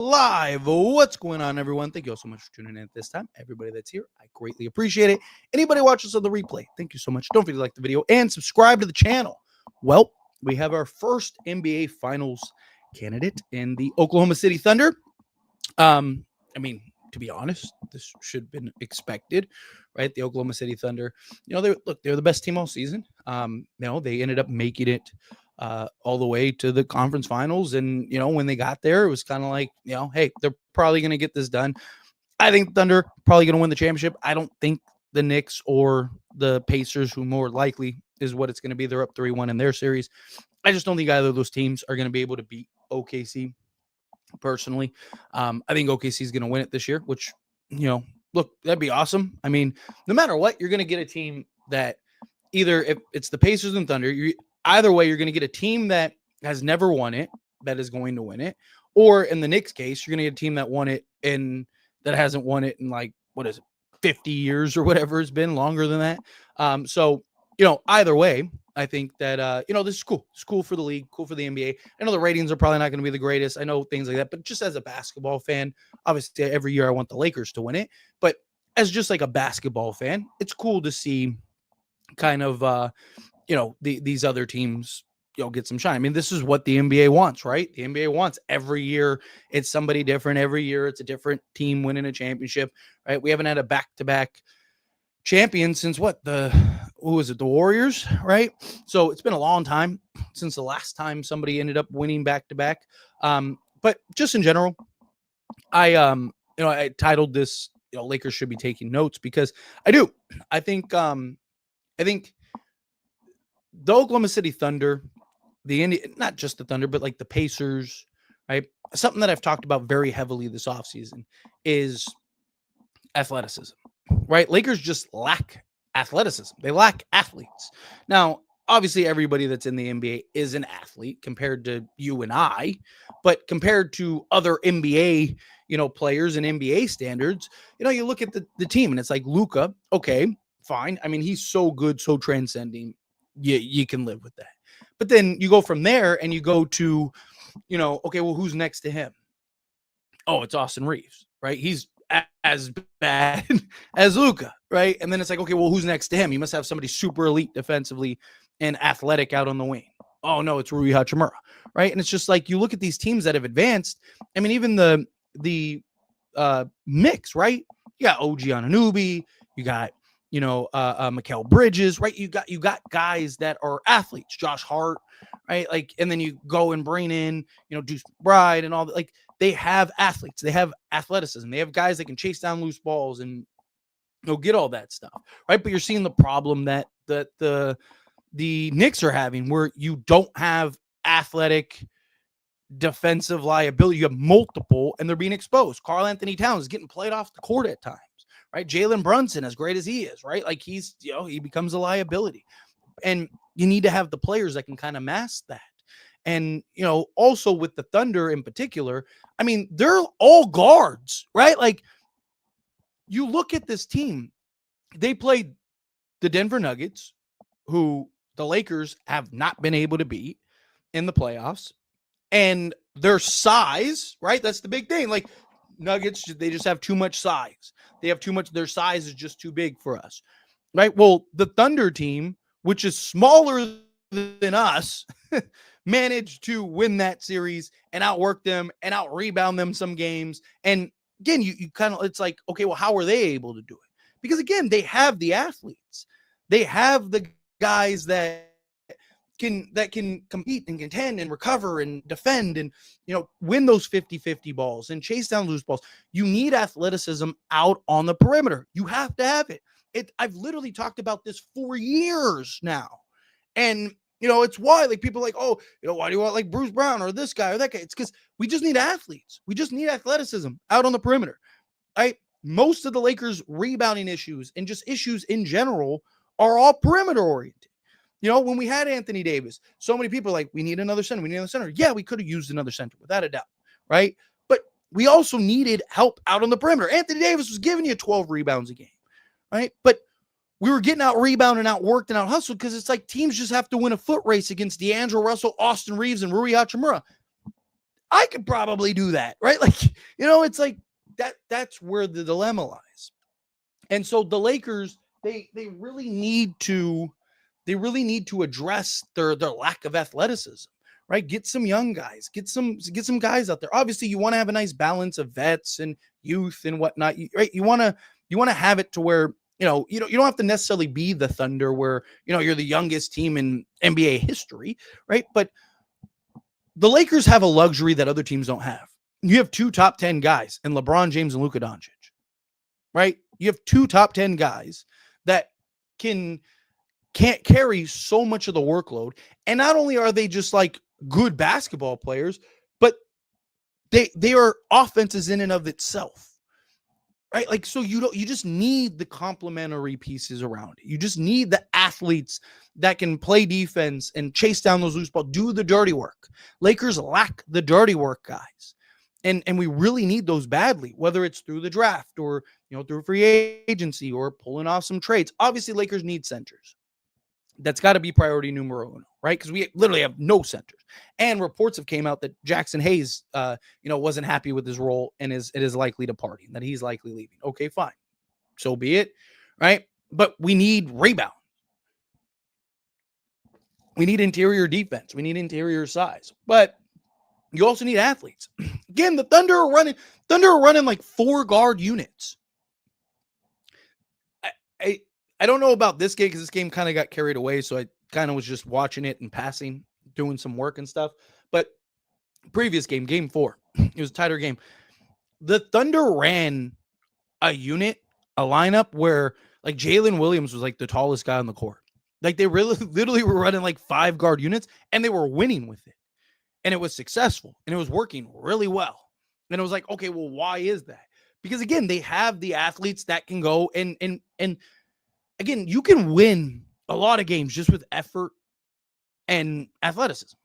Live. What's going on, everyone? Thank you all so much for tuning in at this time. Everybody that's here, I greatly appreciate it. Anybody watching us on the replay, thank you so much. Don't forget to like the video and subscribe to the channel. Well, we have our first NBA Finals candidate in the Oklahoma City Thunder. I mean, to be honest, this should have been expected, right? The Oklahoma City Thunder, they're the best team all season. They ended up making it all the way to the conference finals. And, when they got there, it was kind of like, hey, they're probably going to get this done. I think Thunder probably going to win the championship. I don't think the Knicks or the Pacers, who more likely is what it's going to be, they're up 3-1 in their series. I just don't think either of those teams are going to be able to beat OKC. Personally, I think OKC is going to win it this year, which, look, that'd be awesome. I mean, no matter what, you're going to get a team that either, if it's the Pacers and Thunder, either way, you're going to get a team that has never won it that is going to win it. Or in the Knicks case, you're going to get a team that won it and that hasn't won it in 50 years or whatever it's been, longer than that. So, either way, I think that, this is cool. It's cool for the league, cool for the NBA. I know the ratings are probably not going to be the greatest. I know things like that, but just as a basketball fan, obviously every year I want the Lakers to win it. But as just like a basketball fan, it's cool to see kind of, these other teams, get some shine. I mean, this is what the NBA wants, right? The NBA wants every year it's somebody different. Every year it's a different team winning a championship, right? We haven't had a back-to-back champion since the Warriors, right? So it's been a long time since the last time somebody ended up winning back-to-back. But just in general, I titled this, Lakers should be taking notes, because I do. I think the Oklahoma City Thunder, not just the Thunder, but like the Pacers, right? Something that I've talked about very heavily this offseason is athleticism, right? Lakers just lack athleticism. They lack athletes. Now, obviously, everybody that's in the NBA is an athlete compared to you and I, but compared to other NBA, players and NBA standards, you look at the team and it's like Luka, okay, fine. I mean, he's so good, so transcending. You can live with that. But then you go from there and you go to, okay, well, who's next to him? Oh, it's Austin Reaves, right? He's as bad as Luka, right? And then it's like, okay, well, who's next to him? You must have somebody super elite defensively and athletic out on the wing. Oh, no, it's Rui Hachimura, right? And it's just like, you look at these teams that have advanced. I mean, even the mix, right? You got OG Anunoby, you got Mikal Bridges, right? You got guys that are athletes, Josh Hart, right? Like, and then you go and bring in, Deuce McBride and all that. Like, they have athletes, they have athleticism, they have guys that can chase down loose balls and get all that stuff, right? But you're seeing the problem that the Knicks are having, where you don't have athletic defensive liability. You have multiple, and they're being exposed. Karl Anthony Towns is getting played off the court at times. Right, Jalen Brunson, as great as he is, right? Like, he's, he becomes a liability, and you need to have the players that can kind of mask that. And, also with the Thunder in particular, I mean, they're all guards, right? Like, you look at this team, they played the Denver Nuggets, who the Lakers have not been able to beat in the playoffs, and their size, right? That's the big thing. Like, Nuggets, they just have too much size. They have too much. Their size is just too big for us, right? Well, the Thunder team, which is smaller than us, managed to win that series and outwork them and out-rebound them some games. And again, you kind of, it's like, okay, well, how are they able to do it? Because again, they have the athletes. They have the guys that can compete and contend and recover and defend and, win those 50-50 balls and chase down loose balls. You need athleticism out on the perimeter. You have to have it. I've literally talked about this for years now. And, it's why, like, people are like, oh, why do you want like Bruce Brown or this guy or that guy? It's because we just need athletes. We just need athleticism out on the perimeter. Right? Most of the Lakers' rebounding issues and just issues in general are all perimeter oriented. When we had Anthony Davis, so many people are like, we need another center. We need another center. Yeah, we could have used another center without a doubt, right? But we also needed help out on the perimeter. Anthony Davis was giving you 12 rebounds a game, right? But we were getting out rebounded and out worked and out hustled, because it's like teams just have to win a foot race against D'Angelo Russell, Austin Reaves, and Rui Hachimura. I could probably do that, right? Like, it's like that's where the dilemma lies. And so the Lakers, they really need to address their lack of athleticism, right? Get some young guys, get some guys out there. Obviously, you want to have a nice balance of vets and youth and whatnot, right? You want to have it to where you don't have to necessarily be the Thunder where you're the youngest team in NBA history, right? But the Lakers have a luxury that other teams don't have. You have two top 10 guys in LeBron James and Luka Doncic, right? You have two top 10 guys that can't carry so much of the workload. And not only are they just like good basketball players, but they are offenses in and of itself. Right? Like, so you just need the complementary pieces around it. You just need the athletes that can play defense and chase down those loose balls, do the dirty work. Lakers lack the dirty work guys. And we really need those badly, whether it's through the draft or, through free agency or pulling off some trades. Obviously, Lakers need centers. That's got to be priority numero uno, right? Because we literally have no centers. And reports have came out that Jackson Hayes, wasn't happy with his role and is likely departing, that he's likely leaving. Okay, fine. So be it, right? But we need rebound. We need interior defense. We need interior size. But you also need athletes. Again, the Thunder are running like 4 guard units. I don't know about this game because this game kind of got carried away. So I kind of was just watching it and passing, doing some work and stuff. But previous game, game 4, it was a tighter game. The Thunder ran a lineup where like Jalen Williams was like the tallest guy on the court. Like they literally were running like 5 guard units and they were winning with it. And it was successful and it was working really well. And it was like, okay, well, why is that? Because again, they have the athletes that can go and again, you can win a lot of games just with effort and athleticism,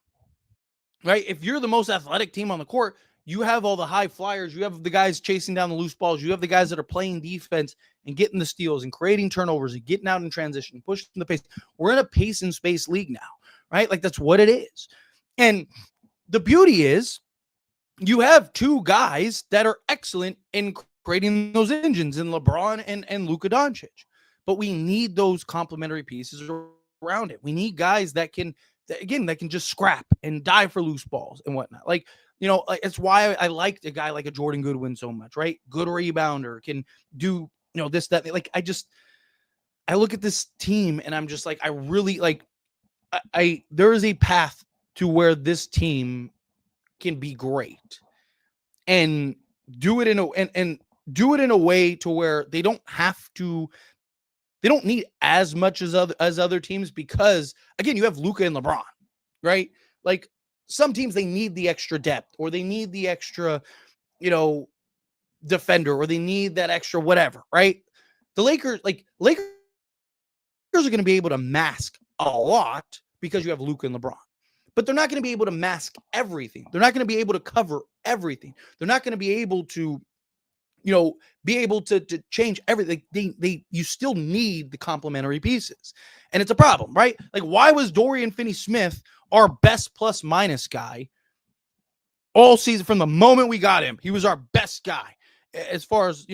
right? If you're the most athletic team on the court, you have all the high flyers, you have the guys chasing down the loose balls, you have the guys that are playing defense and getting the steals and creating turnovers and getting out in transition, pushing the pace. We're in a pace and space league now, right? Like that's what it is. And the beauty is you have 2 guys that are excellent in creating those engines in LeBron and Luka Doncic. But we need those complementary pieces around it. We need guys that can just scrap and die for loose balls and whatnot. Like, it's why I liked a guy like a Jordan Goodwin so much, right? Good rebounder, can do, this, that. Like, I look at this team and I'm just like, I really like, there is a path to where this team can be great and do it in a way to where they don't need as much as other teams because again, you have Luka and LeBron, right? Like some teams, they need the extra depth or they need the extra, defender or they need that extra whatever, right? The Lakers are going to be able to mask a lot because you have Luka and LeBron. But they're not going to be able to mask everything. They're not going to be able to cover everything. They're not going to be able to to change everything. You still need the complementary pieces. And it's a problem, right? Like, why was Dorian Finney-Smith our best plus minus guy all season? From the moment we got him, he was our best guy as far as,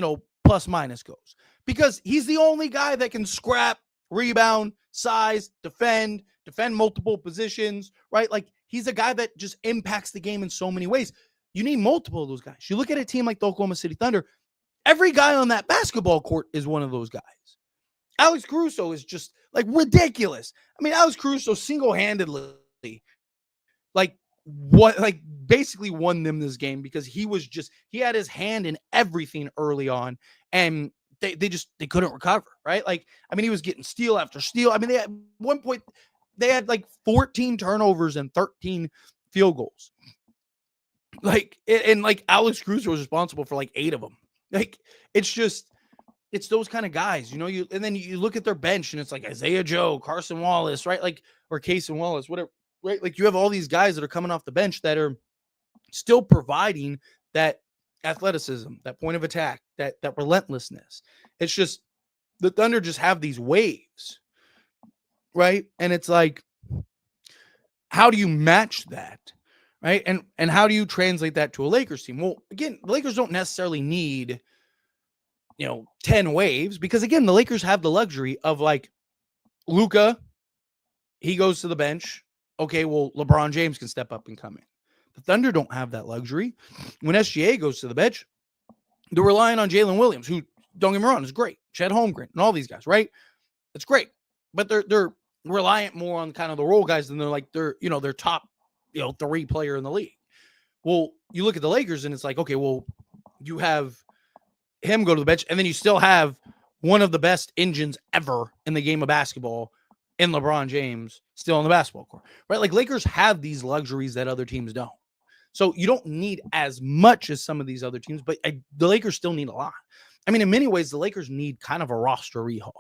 plus minus goes. Because he's the only guy that can scrap, rebound, size, defend multiple positions, right? Like, he's a guy that just impacts the game in so many ways. You need multiple of those guys. You look at a team like the Oklahoma City Thunder, every guy on that basketball court is one of those guys. Alex Caruso is just like ridiculous. I mean, Alex Caruso single-handedly basically won them this game because he had his hand in everything early on and they couldn't recover, right? Like, I mean, he was getting steal after steal. I mean, at one point they had like 14 turnovers and 13 field goals. Like, and like Alex Caruso was responsible for like 8 of them. Like, it's those kind of guys, and then you look at their bench and it's like Isaiah Joe, Carson Wallace, right? Like, or Cason Wallace, whatever, right? Like, you have all these guys that are coming off the bench that are still providing that athleticism, that point of attack, that relentlessness. It's just the Thunder just have these waves, right? And it's like, how do you match that? right? And how do you translate that to a Lakers team? Well, again, the Lakers don't necessarily need 10 waves, because again, the Lakers have the luxury of like Luka, he goes to the bench. Okay, well, LeBron James can step up and come in. The Thunder don't have that luxury. When SGA goes to the bench, they're relying on Jalen Williams, who, don't get me wrong, is great. Chet Holmgren and all these guys, right? It's great. But they're reliant more on kind of the role guys than they're top, 3 player in the league. Well, you look at the Lakers and it's like, okay, well, you have him go to the bench, and then you still have one of the best engines ever in the game of basketball in LeBron James still on the basketball court, right? Like Lakers have these luxuries that other teams don't. So you don't need as much as some of these other teams, but the Lakers still need a lot. I mean, in many ways, the Lakers need kind of a roster rehaul,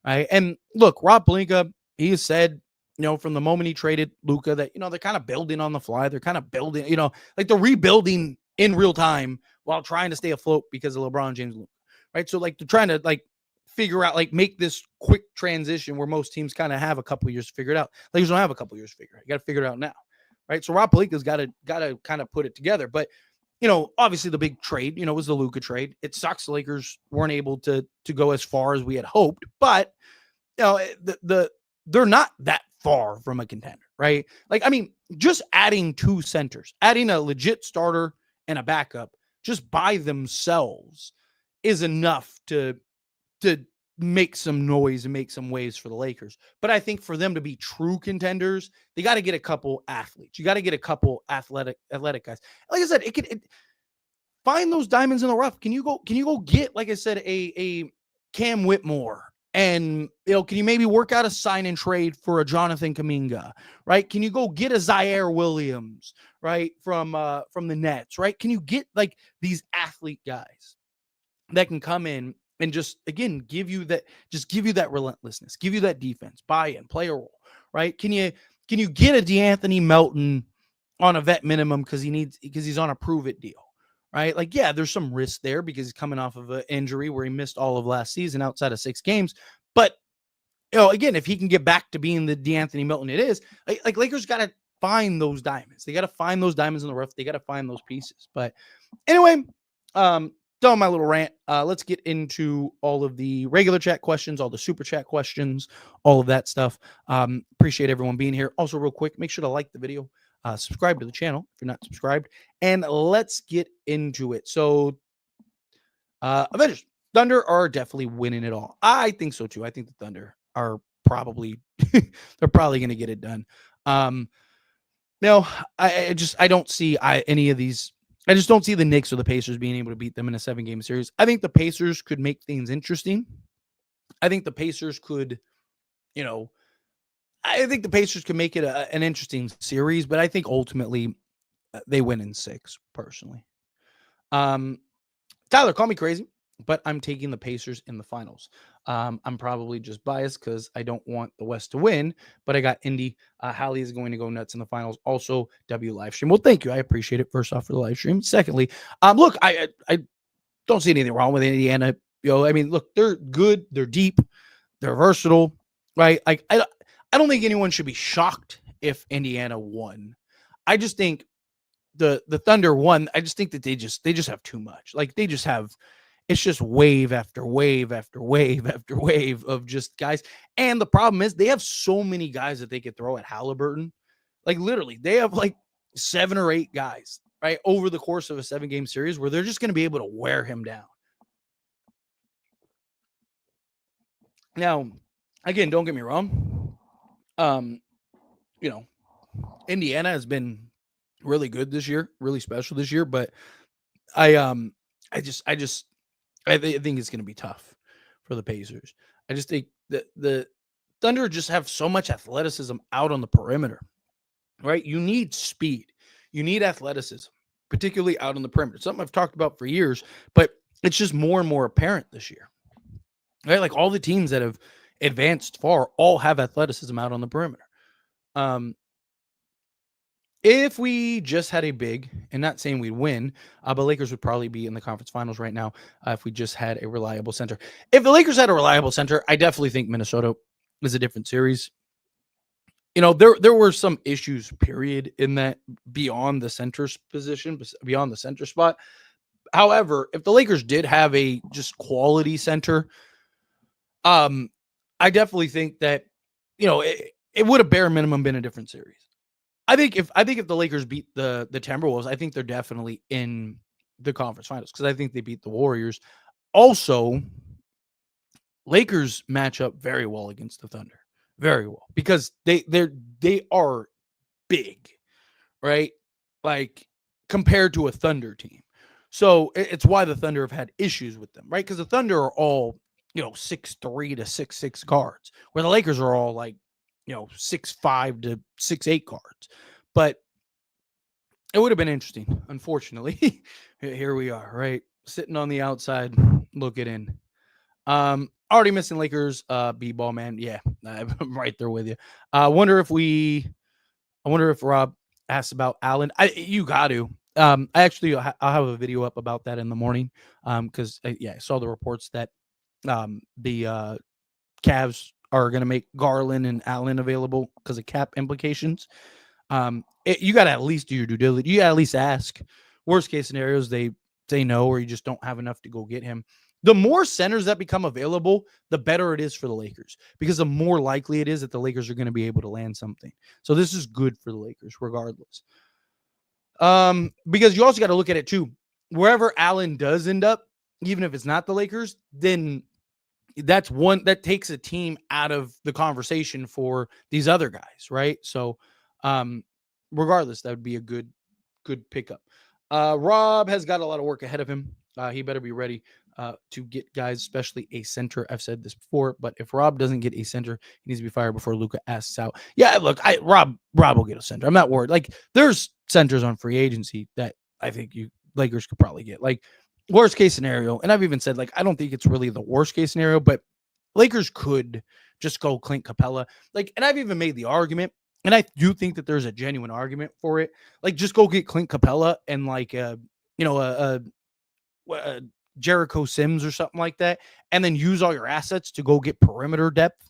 right? And look, Rob Pelinka, he has said, from the moment he traded Luka that, they're kind of building on the fly. They're kind of building, like they're rebuilding in real time while trying to stay afloat because of LeBron James, right? So like they're trying to like figure out, like make this quick transition where most teams kind of have a couple years to figure it out. Lakers don't have a couple years to figure it out. You got to figure it out now, right? So Rob Pelinka's got to kind of put it together. But obviously the big trade, was the Luka trade. It sucks the Lakers weren't able to go as far as we had hoped, but they're not that far from a contender, right? Like, I mean, just adding 2 centers, adding a legit starter and a backup just by themselves is enough to make some noise and make some waves for the Lakers. But I think for them to be true contenders, they got to get a couple athletes. You got to get a couple athletic guys. Like I said, find those diamonds in the rough. Can you go get, like I said, a Cam Whitmore? And, can you maybe work out a sign and trade for a Jonathan Kuminga, right? Can you go get a Zaire Williams, right? From the Nets, right? Can you get like these athlete guys that can come in and just, again, give you that relentlessness, give you that defense, buy in, play a role, right? Can you get a DeAnthony Melton on a vet minimum because he's on a prove it deal? Right? Like, yeah, there's some risk there because he's coming off of an injury where he missed all of last season outside of 6 games. But, again, if he can get back to being the DeAnthony Melton it is, like Lakers got to find those diamonds. They got to find those diamonds in the rough. They got to find those pieces. But anyway, done my little rant. Let's get into all of the regular chat questions, all the super chat questions, all of that stuff. Appreciate everyone being here. Also, real quick, make sure to like the video. Subscribe to the channel if you're not subscribed, and let's get into it. So, Avengers, Thunder are definitely winning it all. I think so too. I think the Thunder are probably they're probably going to get it done. No, I don't see any of these. I just don't see the Knicks or the Pacers being able to beat them in a 7-game series. I think the Pacers could make things interesting. I think the Pacers could, I think the Pacers can make it an interesting series, but I think ultimately they win in 6, personally. Tyler, call me crazy, but I'm taking the Pacers in the finals. I'm probably just biased because I don't want the West to win, but I got Indy. Hallie is going to go nuts in the finals. Also, W live stream. Well, thank you. I appreciate it. First off, for the live stream. Secondly, look, I don't see anything wrong with Indiana. I mean, look, they're good. They're deep. They're versatile, right? Like, I don't think anyone should be shocked if Indiana won. I just think the Thunder won. I just think that they just have too much. Like they just have, it's just wave after wave after wave after wave of just guys. And the problem is they have so many guys that they could throw at Halliburton. Like literally, they have like 7 or 8 guys, right, over the course of a 7-game series where they're just going to be able to wear him down. Now, again, don't get me wrong. Indiana has been really good this year, really special this year, but I think it's going to be tough for the Pacers. I just think that the Thunder just have so much athleticism out on the perimeter, right? You need speed. You need athleticism, particularly out on the perimeter. Something I've talked about for years, but it's just more and more apparent this year, right? Like all the teams that have advanced far all have athleticism out on the perimeter. If we just had a big, and not saying we'd win, but Lakers would probably be in the conference finals right now if we just had a reliable center. If the Lakers had a reliable center, I definitely think Minnesota is a different series. there were some issues, period, in that beyond the center's position, beyond the center spot. However, if the Lakers did have a just quality center, um, I definitely think that it would have bare minimum been a different series. I think if the Lakers beat the Timberwolves, I think they're definitely in the conference finals because I think they beat the Warriors. Also, Lakers match up very well against the Thunder, very well because they are big, right? Like compared to a Thunder team. So it's why the Thunder have had issues with them, right? Because the Thunder are all 6'3" to 6'6" guards, where the Lakers are all like 6'5" to 6'8" guards. But it would have been interesting. Unfortunately, here we are, right? Sitting on the outside, looking in. Already missing Lakers, B-ball, man. Yeah, I'm right there with you. I wonder if Rob asked about Allen. You got to. I'll have a video up about that in the morning. Because I saw the reports that the Cavs are going to make Garland and Allen available because of cap implications. You got to at least do your due diligence. You got to at least ask. Worst case scenarios, they say no, or you just don't have enough to go get him. The more centers that become available, the better it is for the Lakers because the more likely it is that the Lakers are going to be able to land something. So this is good for the Lakers regardless. Because you also got to look at it too. Wherever Allen does end up, even if it's not the Lakers, then that's one that takes a team out of the conversation for these other guys, right? So, regardless, that would be a good pickup. Rob has got a lot of work ahead of him. He better be ready to get guys, especially a center. I've said this before, but if Rob doesn't get a center, he needs to be fired before Luka asks out. Yeah, look, Rob will get a center. I'm not worried. Like, there's centers on free agency that I think you Lakers could probably get. Like, worst case scenario, and I've even said, like, I don't think it's really the worst case scenario, but Lakers could just go Clint Capella. Like, and I've even made the argument, and I do think that there's a genuine argument for it. Like, just go get Clint Capella and like a Jericho Sims or something like that, and then use all your assets to go get perimeter depth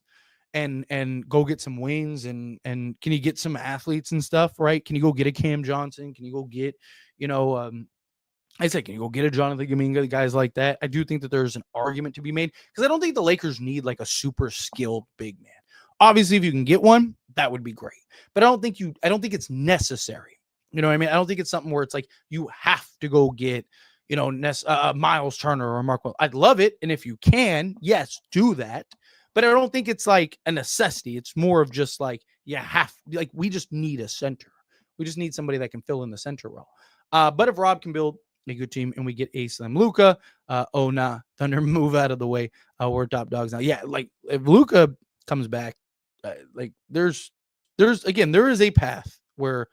and go get some wings and can you get some athletes and stuff, right? Can you go get a Cam Johnson? Can you go get, I said, can you go get a Jonathan Kuminga, guys like that? I do think that there's an argument to be made because I don't think the Lakers need like a super skilled big man. Obviously, if you can get one, that would be great. But I don't think it's necessary. You know what I mean? I don't think it's something where it's like you have to go get, Miles Turner or Mark. I'd love it. And if you can, yes, do that. But I don't think it's like a necessity. It's more of just like, we just need a center. We just need somebody that can fill in the center role. But if Rob can build a good team and we get a Slim Luka, Thunder move out of the way. We're top dogs now. Yeah, like if Luka comes back, like there is a path where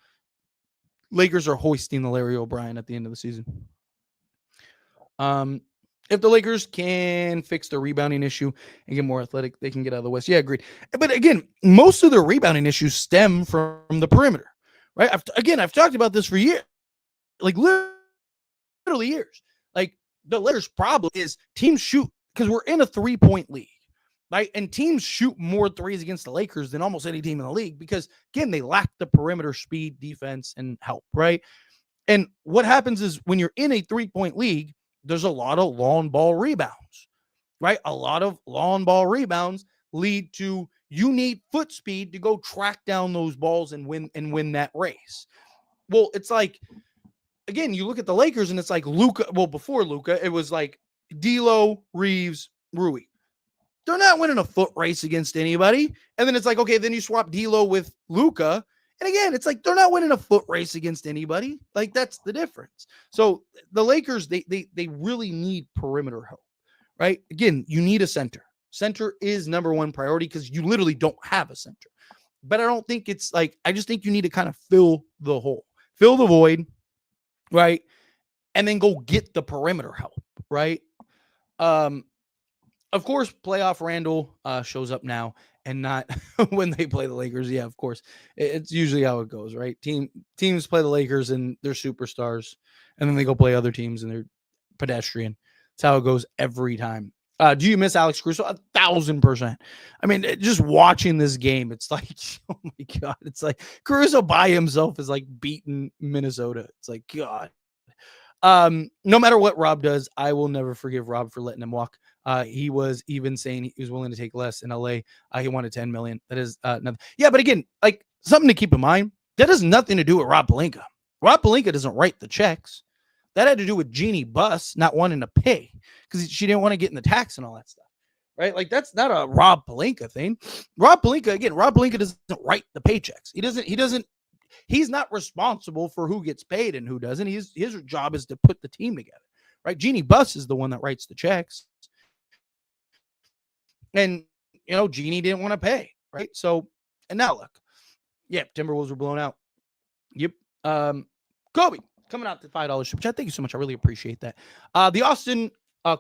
Lakers are hoisting the Larry O'Brien at the end of the season. If the Lakers can fix their rebounding issue and get more athletic, they can get out of the West. Yeah, agreed. But again, most of their rebounding issues stem from the perimeter, right? I've talked about this for years, like literally years. Like the Lakers' problem is teams shoot because we're in a 3-point league, right? And teams shoot more threes against the Lakers than almost any team in the league because, again, they lack the perimeter speed, defense, and help, right? And what happens is when you're in a 3-point league, there's a lot of long ball rebounds, right? A lot of long ball rebounds lead to you need foot speed to go track down those balls and win that race. Well, it's like, again, you look at the Lakers and it's like Luka. Well, before Luka, it was like D'Lo, Reaves, Rui. They're not winning a foot race against anybody. And then it's like, okay, then you swap D'Lo with Luka. And again, it's like they're not winning a foot race against anybody. Like that's the difference. So the Lakers, they really need perimeter help, right? Again, you need a center. Center is number one priority because you literally don't have a center. But I don't think it's like, I just think you need to kind of fill the hole, fill the void, right? And then go get the perimeter help, right? Of course, playoff Randall shows up now and not when they play the Lakers. Yeah, of course. It's usually how it goes, right? Teams play the Lakers and they're superstars, and then they go play other teams and they're pedestrian. It's how it goes every time. Do you miss Alex Caruso? 1,000%. I mean, just watching this game, it's like, oh my God. It's like Caruso by himself is like beating Minnesota. It's like, God. No matter what Rob does, I will never forgive Rob for letting him walk. He was even saying he was willing to take less in LA. He wanted 10 million. That is nothing. Yeah, but again, like something to keep in mind, that has nothing to do with Rob Pelinka. Rob Pelinka doesn't write the checks. That had to do with Jeannie Buss not wanting to pay because she didn't want to get in the tax and all that stuff. Right? Like that's not a Rob Pelinka thing. Rob Pelinka doesn't write the paychecks. He's not responsible for who gets paid and who doesn't. His job is to put the team together. Right? Jeannie Buss is the one that writes the checks. And Jeannie didn't want to pay. Right? So, and now look. Yep, Timberwolves were blown out. Yep. Kobe coming out to $5 super chat. Thank you so much. I really appreciate that. The Austin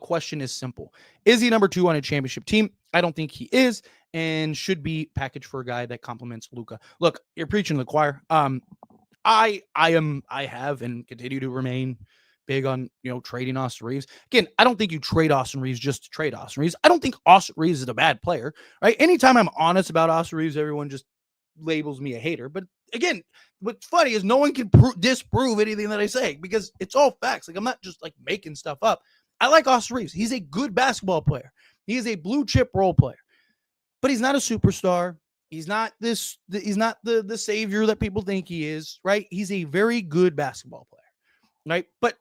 question is simple. Is he number 2 on a championship team? I don't think he is, and should be packaged for a guy that complements Luka. Look, you're preaching to the choir. I have and continue to remain big on trading Austin Reaves. Again, I don't think you trade Austin Reaves just to trade Austin Reaves. I don't think Austin Reaves is a bad player. Right? Anytime I'm honest about Austin Reaves, everyone just labels me a hater. But again, what's funny is no one can disprove anything that I say because it's all facts. Like I'm not just like making stuff up. I like Austin Reaves. He's a good basketball player. He is a blue chip role player, but he's not a superstar. He's not this. He's not the savior that people think he is. Right? He's a very good basketball player. Right? But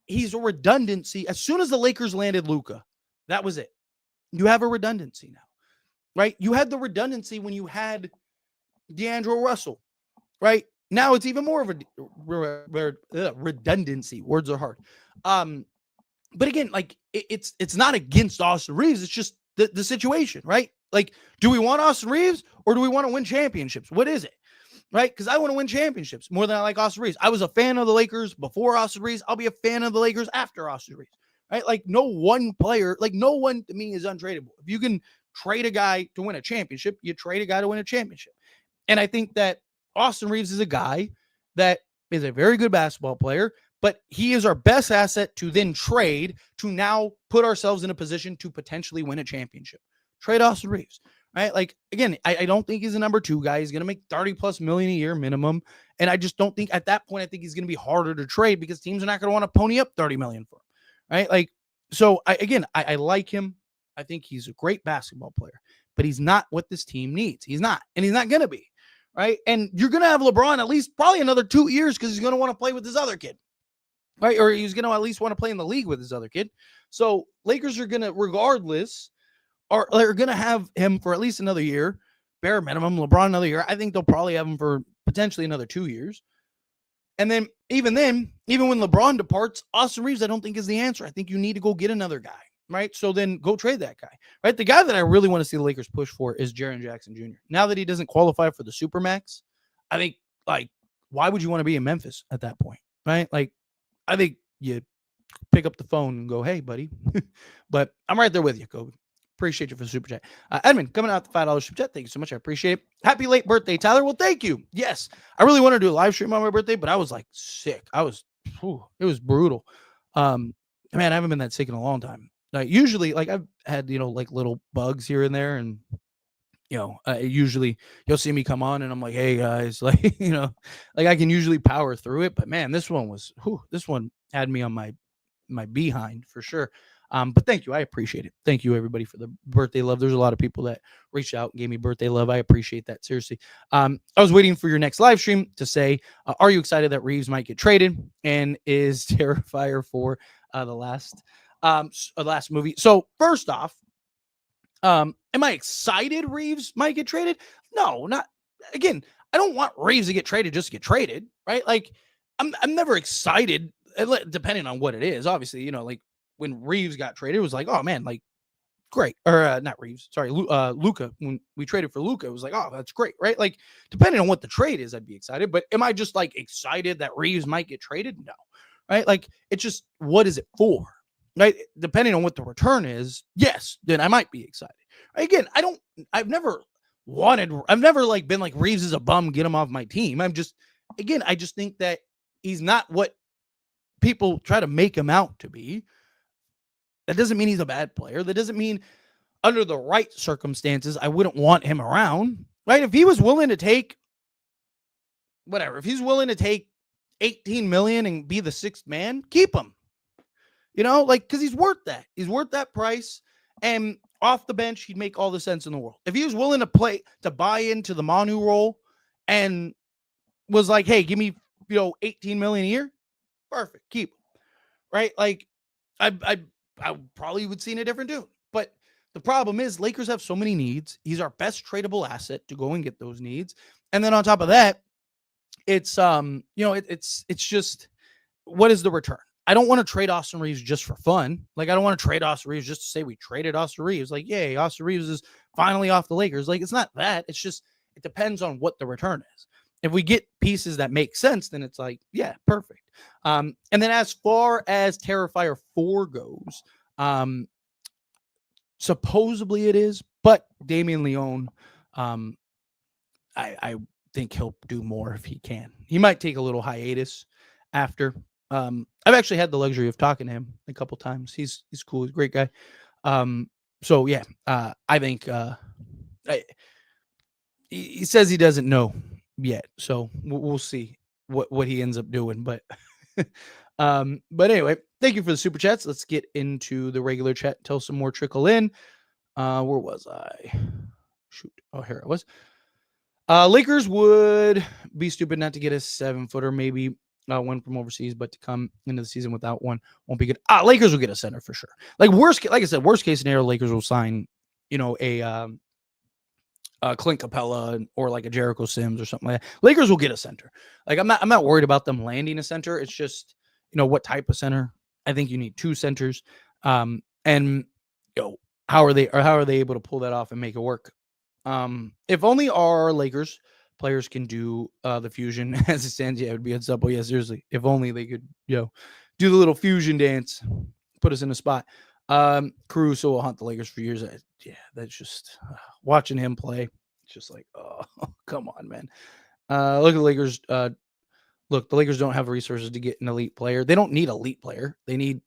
he's a redundancy. As soon as the Lakers landed Luka, that was it. You have a redundancy now. Right? You had the redundancy when you had D'Angelo Russell, right? Now it's even more of a redundancy. Words are hard. But again, like it's not against Austin Reaves. It's just the situation, right? Like, do we want Austin Reaves or do we want to win championships? What is it? Right? Because I want to win championships more than I like Austin Reaves. I was a fan of the Lakers before Austin Reaves. I'll be a fan of the Lakers after Austin Reaves. Right? Like no one player, like no one to me is untradeable. If you can trade a guy to win a championship, you trade a guy to win a championship. And I think that Austin Reaves is a guy that is a very good basketball player, but he is our best asset to then trade to now put ourselves in a position to potentially win a championship. Trade Austin Reaves, right? Like, again, I don't think he's a number 2 guy. He's going to make 30 plus million a year minimum. And I just don't think at that point, I think he's going to be harder to trade because teams are not going to want to pony up 30 million for him, right? Like, so I like him. I think he's a great basketball player, but he's not what this team needs. He's not, and he's not going to be. Right. And you're going to have LeBron at least probably another 2 years because he's going to want to play with his other kid. Right. Or he's going to at least want to play in the league with his other kid. So Lakers are going to, regardless, they're going to have him for at least another year, bare minimum. LeBron another year. I think they'll probably have him for potentially another 2 years. And then, even when LeBron departs, Austin Reaves, I don't think is the answer. I think you need to go get another guy. Right. So then go trade that guy. Right. The guy that I really want to see the Lakers push for is Jaren Jackson Jr. Now that he doesn't qualify for the Supermax, I think, like, why would you want to be in Memphis at that point? Right. Like, I think you pick up the phone and go, hey, buddy. But I'm right there with you, Kobe. Appreciate you for the super chat. Edmund, coming out the $5 super chat. Thank you so much. I appreciate it. Happy late birthday, Tyler. Well, thank you. Yes. I really wanted to do a live stream on my birthday, but I was like sick. It was brutal. Man, I haven't been that sick in a long time. Usually, like I've had, like little bugs here and there, and usually you'll see me come on, and I'm like, "Hey guys," like like I can usually power through it. But man, this one had me on my behind for sure. But thank you, I appreciate it. Thank you everybody for the birthday love. There's a lot of people that reached out and gave me birthday love. I appreciate that seriously. I was waiting for your next live stream to say, are you excited that Reaves might get traded, and is Terrifier for the last movie? So first off, am I excited Reaves might get traded? No, not again. I don't want Reaves to get traded just to get traded, right? Like I'm never excited, depending on what it is. Obviously, like when Reaves got traded, it was like, oh man, like great. Or not Reaves, sorry, Luka. When we traded for Luka, it was like, oh, that's great, right? Like depending on what the trade is, I'd be excited. But am I just like excited that Reaves might get traded? No, right? Like it's just, what is it for? Right? Depending on what the return is, yes, then I might be excited. Again, I've never like been like Reaves is a bum, get him off my team. I just think that he's not what people try to make him out to be. That doesn't mean he's a bad player. That doesn't mean under the right circumstances, I wouldn't want him around, right? If he was willing to take whatever, if he's willing to take 18 million and be the sixth man, keep him. Like, because he's worth that. He's worth that price. And off the bench, he'd make all the sense in the world. If he was willing to buy into the Manu role and was like, hey, give me, 18 million a year, perfect, keep him. Right? Like, I probably would see in a different dude. But the problem is Lakers have so many needs. He's our best tradable asset to go and get those needs. And then on top of that, it's it's just, what is the return? I don't want to trade Austin Reaves just for fun. Like, I don't want to trade Austin Reaves just to say we traded Austin Reaves. Like, yay, Austin Reaves is finally off the Lakers. Like, it's not that. It's just, it depends on what the return is. If we get pieces that make sense, then it's like, yeah, perfect. And then as far as Terrifier 4 goes, supposedly it is, but Damian Leone, I think he'll do more if he can. He might take a little hiatus after. I've actually had the luxury of talking to him a couple times. He's cool. He's a great guy. So yeah, I think he says he doesn't know yet. So we'll see what he ends up doing. But anyway, thank you for the super chats. Let's get into the regular chat until some more trickle in. Where was I? Shoot. Oh, here I was. Lakers would be stupid not to get a 7-footer, maybe one from overseas, but to come into the season without one won't be good. Lakers will get a center for sure. Like I said, worst case scenario, Lakers will sign, a Clint Capella or like a Jericho Sims or something like that. Lakers will get a center. Like, I'm not worried about them landing a center. It's just, what type of center. I think you need 2 centers. And how are they able to pull that off and make it work? If only our Lakers players can do the fusion as it stands, yeah, it would be unstoppable. Yeah, seriously. If only they could, do the little fusion dance, put us in a spot. Caruso will haunt the Lakers for years. That's just watching him play. It's just like, oh, come on, man. Look at the Lakers. Look, the Lakers don't have resources to get an elite player. They don't need elite player. They need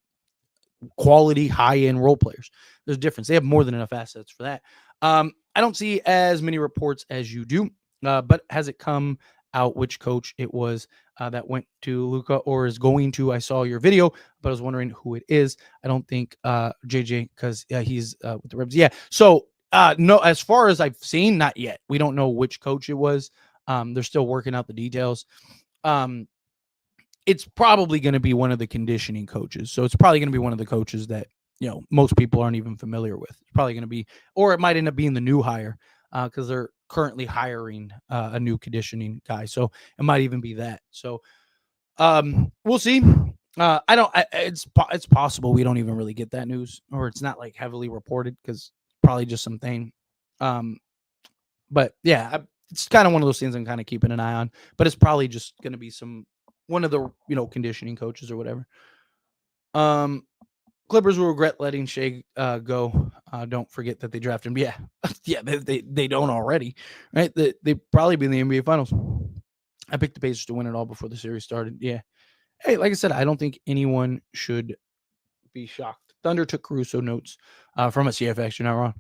quality, high-end role players. There's a difference. They have more than enough assets for that. I don't see as many reports as you do, but has it come out which coach it was that went to Luka or is going to? I saw your video, but I was wondering who it is. I don't think JJ, because he's with the Rebs. Yeah. So no, as far as I've seen, not yet. We don't know which coach it was. They're still working out the details. It's probably going to be one of the conditioning coaches. So it's probably going to be one of the coaches that, most people aren't even familiar with. It's probably going to be, or it might end up being the new hire because they're currently hiring a new conditioning guy. So it might even be that. So we'll see. It's possible we don't even really get that news, or it's not like heavily reported because probably just something. But yeah, it's kind of one of those things I'm kind of keeping an eye on, but it's probably just going to be one of the, conditioning coaches or whatever. Clippers will regret letting Shea go. Don't forget that they drafted him. Yeah. Yeah. They don't already, right? They probably be in the NBA finals. I picked the Pacers to win it all before the series started. Yeah. Hey, like I said, I don't think anyone should be shocked. Thunder took Caruso notes from us. Yeah, you're not wrong.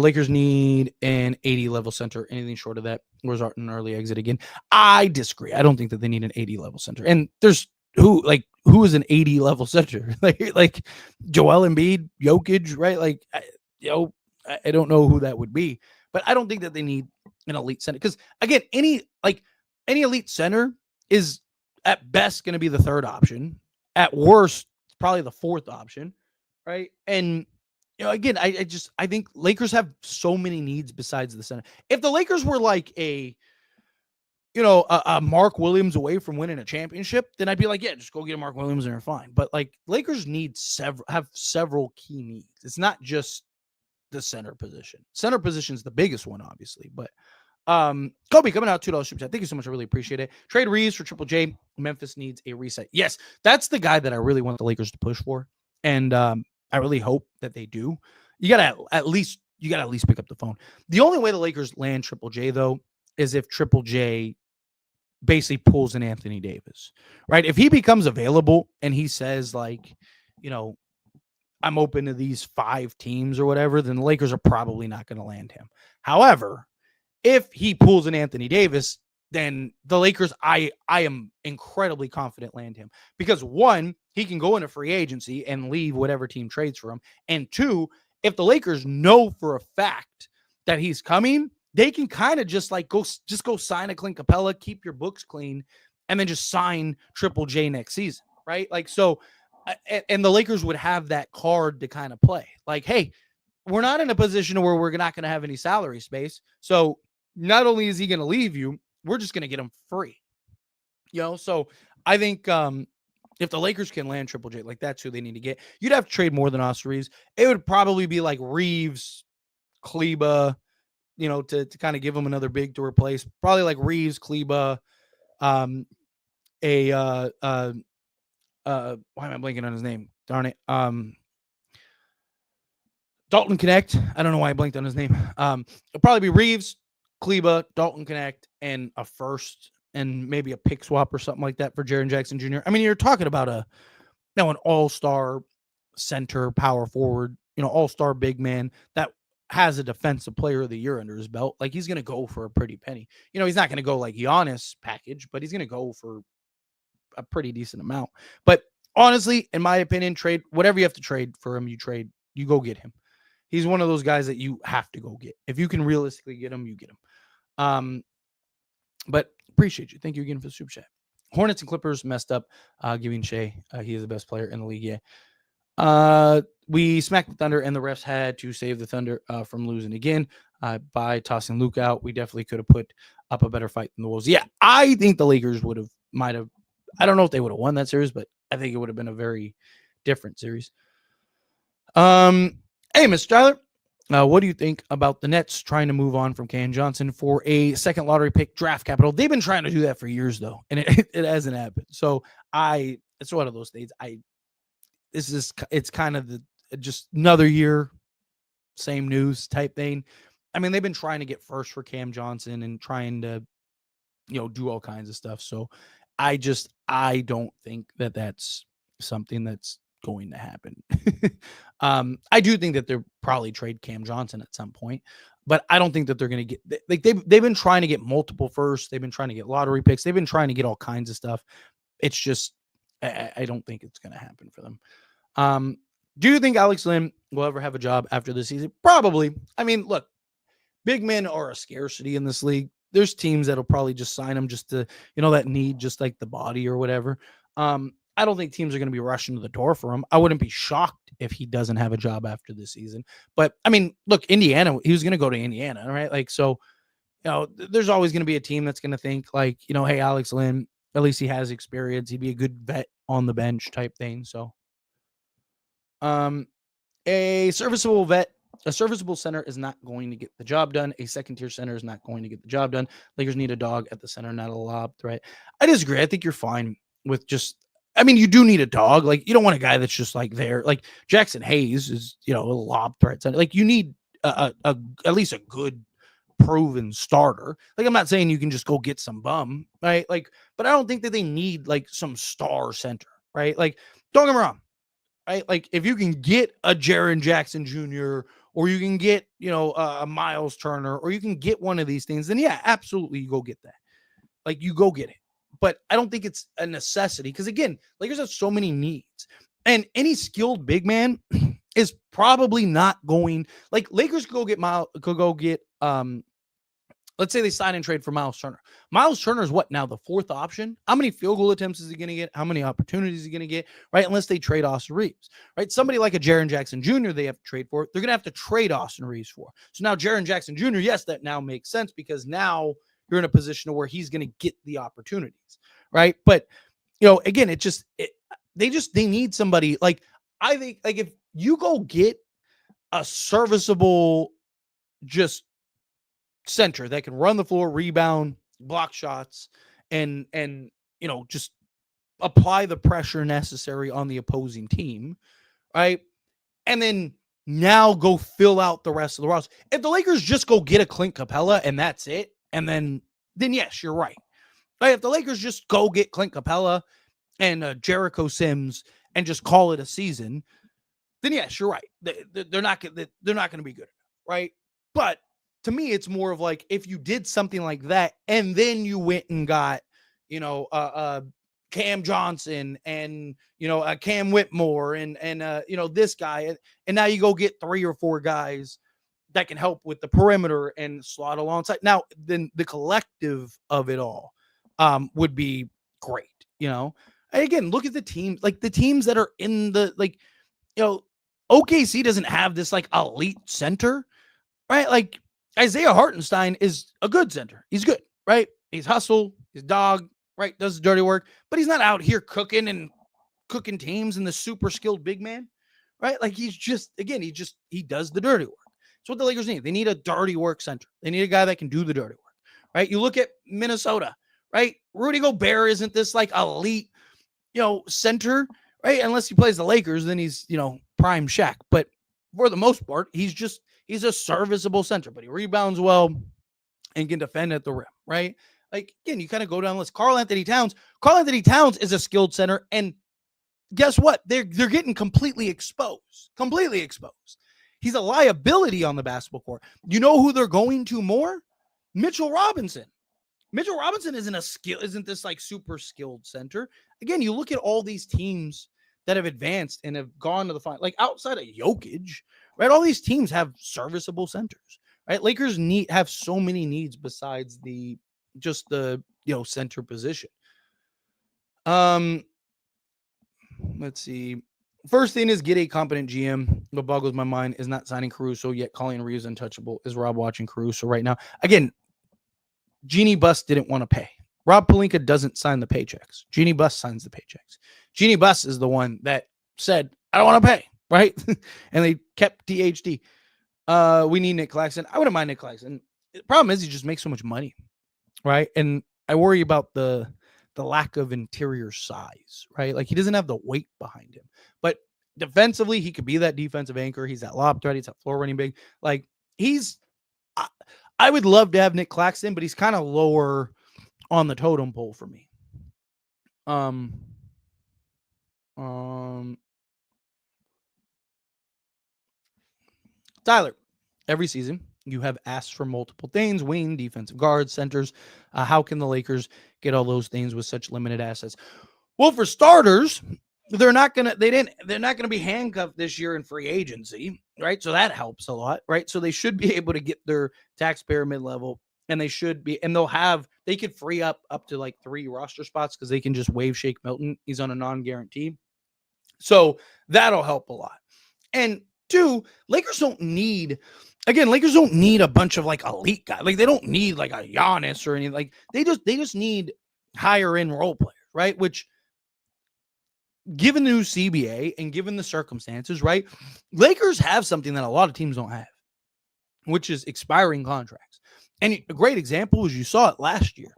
Lakers need an 80 level center. Anything short of that was an early exit again. I disagree. I don't think that they need an 80 level center. And there's who is an 80 level center? like Joel Embiid, Jokic, right? Like, I don't know who that would be, but I don't think that they need an elite center because again, any elite center is at best going to be the third option. At worst, it's probably the fourth option, right? And again, I think Lakers have so many needs besides the center. If the Lakers were like a Mark Williams away from winning a championship, then I'd be like, yeah, just go get a Mark Williams and you're fine. But like Lakers have several key needs. It's not just the center position. Center position is the biggest one, obviously. But Kobe coming out $2 super chat. Thank you so much. I really appreciate it. Trade Reaves for Triple J. Memphis needs a reset. Yes, that's the guy that I really want the Lakers to push for, and I really hope that they do. You gotta at least pick up the phone. The only way the Lakers land Triple J though is if Triple J basically pulls an Anthony Davis, right? If he becomes available and he says like, I'm open to these 5 teams or whatever, then the Lakers are probably not going to land him. However, if he pulls an Anthony Davis, then the Lakers, I am incredibly confident land him, because one, he can go into free agency and leave whatever team trades for him. And two, if the Lakers know for a fact that he's coming, they can kind of just like go sign a Clint Capella, keep your books clean, and then just sign Triple J next season, right? Like, so, and the Lakers would have that card to kind of play. Like, hey, we're not in a position where we're not going to have any salary space. So not only is he going to leave you, we're just going to get him free. So I think if the Lakers can land Triple J, like that's who they need to get. You'd have to trade more than Austin Reaves. It would probably be like Reaves, Kleba, to kind of give him another big to replace. Probably like Reaves, Kleba, why am I blanking on his name? Darn it. Dalton Connect. I don't know why I blanked on his name. It'll probably be Reaves, Kleba, Dalton Connect, and a first and maybe a pick swap or something like that for Jaren Jackson Jr. I mean, you're talking about an all-star center, power forward, all-star big man that has a defensive player of the year under his belt. Like, he's going to go for a pretty penny. He's not going to go like Giannis package, but he's going to go for a pretty decent amount. But honestly, in my opinion, trade whatever you have to trade for him, you go get him. He's one of those guys that you have to go get. If you can realistically get him, you get him. But appreciate you. Thank you again for the super chat. Hornets and Clippers messed up giving Shea. He is the best player in the league. Yeah. We smacked the Thunder, and the refs had to save the Thunder from losing again by tossing Luke out. We definitely could have put up a better fight than the Wolves. Yeah, I think the Lakers might have. I don't know if they would have won that series, but I think it would have been a very different series. Hey, Mr. Tyler, what do you think about the Nets trying to move on from Cam Johnson for a second lottery pick draft capital? They've been trying to do that for years, though, and it hasn't happened. So it's one of those things. It's kind of just another year, same news type thing. I mean, they've been trying to get first for Cam Johnson and trying to, do all kinds of stuff. So I don't think that that's something that's going to happen. I do think that they'll probably trade Cam Johnson at some point, but I don't think that they're going to get, like, they've been trying to get multiple firsts. They've been trying to get lottery picks. They've been trying to get all kinds of stuff. It's just, I don't think it's going to happen for them. Do you think Alex Len will ever have a job after this season? Probably. I mean, look, big men are a scarcity in this league. There's teams that'll probably just sign him just to, that need just like the body or whatever. I don't think teams are going to be rushing to the door for him. I wouldn't be shocked if he doesn't have a job after this season. But I mean, look, Indiana, he was going to go to Indiana, right? Like, so, there's always going to be a team that's going to think like, hey, Alex Len, at least he has experience. He'd be a good vet on the bench type thing. So, a serviceable center is not going to get the job done. A second-tier center is not going to get the job done. Lakers need a dog at the center, not a lob threat. I disagree. I think you're fine with you do need a dog. Like, you don't want a guy that's just like there. Like Jackson Hayes is, a lob threat center. Like, you need at least a good proven starter. Like, I'm not saying you can just go get some bum, right? Like, but I don't think that they need like some star center, right? Like, don't get me wrong. Right? Like, if you can get a Jaren Jackson Jr. or you can get, a Miles Turner, or you can get one of these things, then yeah, absolutely, you go get that. Like, you go get it. But I don't think it's a necessity because, again, Lakers have so many needs. And any skilled big man is probably not going – like, Lakers could go get let's say they sign and trade for Miles Turner. Miles Turner is what now, the fourth option? How many field goal attempts is he going to get? How many opportunities is he going to get? Right? Unless they trade Austin Reaves. Right? Somebody like a Jaren Jackson Jr. they have to trade for. They're going to have to trade Austin Reaves for. So now Jaren Jackson Jr., yes, that now makes sense because now you're in a position where he's going to get the opportunities. Right? But, again, they need somebody. Like, I think, like, if you go get a serviceable just center that can run the floor, rebound, block shots, and just apply the pressure necessary on the opposing team, right? And then now go fill out the rest of the roster. If the Lakers just go get a Clint Capella and that's it, and then yes, you're right. Right? If the Lakers just go get Clint Capella and Jericho Sims and just call it a season, then yes, you're right. They're not going to be good enough, right? But to me, it's more of like if you did something like that and then you went and got, Cam Johnson and Cam Whitmore and this guy, and now you go get 3 or 4 guys that can help with the perimeter and slot alongside. Now, then the collective of it all would be great. And again, look at the teams, like the teams that are in the OKC doesn't have this like elite center, right? Like Isaiah Hartenstein is a good center. He's good, right? He's hustle, he's dog, right? Does the dirty work, but he's not out here cooking teams and the super skilled big man, right? Like he's just, again, he does the dirty work. That's what the Lakers need. They need a dirty work center. They need a guy that can do the dirty work, right? You look at Minnesota, right? Rudy Gobert isn't this like elite, center, right? Unless he plays the Lakers, then he's, prime Shaq. But for the most part, he's a serviceable center, but he rebounds well and can defend at the rim, right? Like, again, you kind of go down the list. Karl Anthony Towns is a skilled center, and guess what? They're getting completely exposed. He's a liability on the basketball court. You know who they're going to more? Mitchell Robinson. Mitchell Robinson isn't this like super skilled center. Again, you look at all these teams that have advanced and have gone to the final, like outside of Jokic, right? All these teams have serviceable centers, right? Lakers have so many needs besides the center position. Let's see. First thing is get a competent GM. What boggles my mind is not signing Caruso, yet calling Reaves untouchable. Is Rob watching Caruso right now? Again, Jeannie Buss didn't want to pay. Rob Pelinka doesn't sign the paychecks. Jeannie Buss signs the paychecks. Jeannie Buss is the one that said, I don't want to pay, right? And they kept THD. We need Nick Claxton. I wouldn't mind Nick Claxton. The problem is he just makes so much money, right? And I worry about the lack of interior size, right? Like he doesn't have the weight behind him. But defensively, he could be that defensive anchor. He's that lob threat. He's that floor running big. Like I would love to have Nick Claxton, but he's kind of lower on the totem pole for me. Tyler, every season you have asked for multiple things: wing, defensive guards, centers. How can the Lakers get all those things with such limited assets? Well, for starters, they're not gonna be handcuffed this year in free agency, right? So that helps a lot, right? So they should be able to get their taxpayer mid-level, and they could free up to like 3 roster spots because they can just waive Shake Milton. He's on a non-guarantee. So that'll help a lot. And 2, Lakers don't need a bunch of like elite guys. Like they don't need like a Giannis or anything. Like they just need higher end role players, right? Which, given the new CBA and given the circumstances, right, Lakers have something that a lot of teams don't have, which is expiring contracts. And a great example is you saw it last year,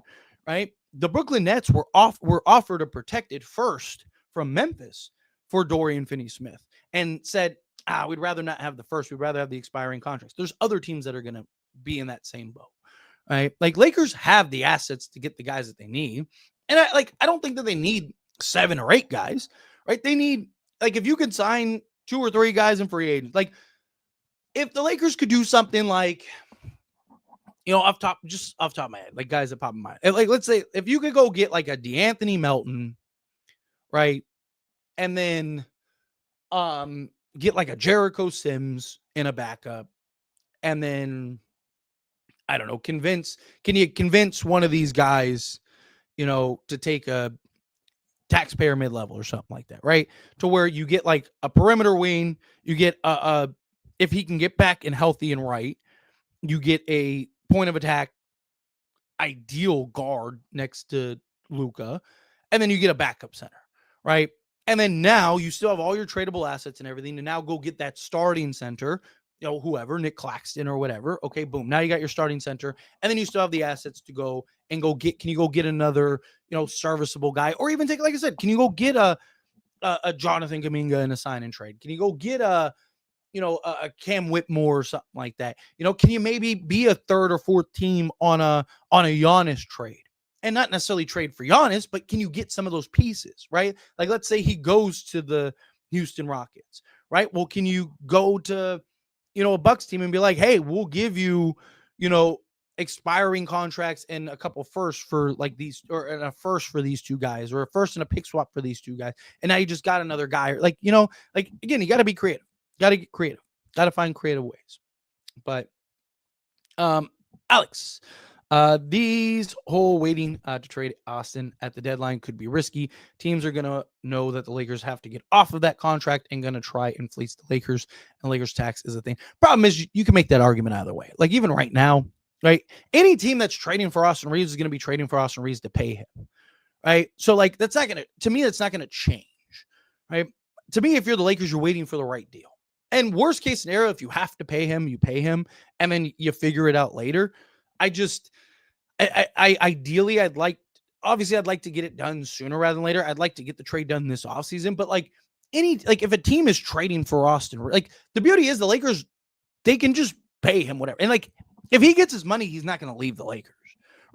right? The Brooklyn Nets were offered a protected first from Memphis for Dorian Finney-Smith and said, we'd rather not have the first. We'd rather have the expiring contracts. There's other teams that are going to be in that same boat, right? Like Lakers have the assets to get the guys that they need. And I don't think that they need 7 or 8 guys, right? They need, like, if you could sign 2 or 3 guys in free agents, like if the Lakers could do something like, off top of my head, like guys that pop in my head, like let's say if you could go get like a DeAnthony Melton, right? And then get like a Jericho Sims in a backup, and then I don't know, can you convince one of these guys, to take a taxpayer mid-level or something like that, right? To where you get like a perimeter wing, you get if he can get back and healthy and right, you get a point of attack ideal guard next to Luka, and then you get a backup center, right? And then now you still have all your tradable assets and everything to now go get that starting center, whoever, Nick Claxton or whatever. Okay, boom. Now you got your starting center, and then you still have the assets to go get. Can you go get another, serviceable guy, or even take, like I said, can you go get a Jonathan Kuminga in a sign and trade? Can you go get a Cam Whitmore or something like that? Can you maybe be a 3rd or 4th team on a Giannis trade? And not necessarily trade for Giannis, but can you get some of those pieces, right? Like, let's say he goes to the Houston Rockets, right? Well, can you go to, a Bucks team and be like, hey, we'll give you, you know, expiring contracts and a couple firsts for like these, or a first for these two guys, or a first and a pick swap for these two guys. And now you just got another guy, or like, like again, you got to be creative, got to get creative, got to find creative ways. But, Alex, these whole waiting to trade Austin at the deadline could be risky. Teams are going to know that the Lakers have to get off of that contract and going to try and fleece the Lakers, and Lakers tax is a thing. Problem is, you can make that argument either way. Like even right now, right? Any team that's trading for Austin Reaves is going to be trading for Austin Reaves to pay him, right? So like that's not going to me, that's not going to change, right? To me, if you're the Lakers, you're waiting for the right deal. And worst case scenario, if you have to pay him, you pay him, and then you figure it out later. Ideally, I'd like to get it done sooner rather than later. I'd like to get the trade done this offseason. But like if a team is trading for Austin, like the beauty is the Lakers, they can just pay him whatever. And like if he gets his money, he's not going to leave the Lakers,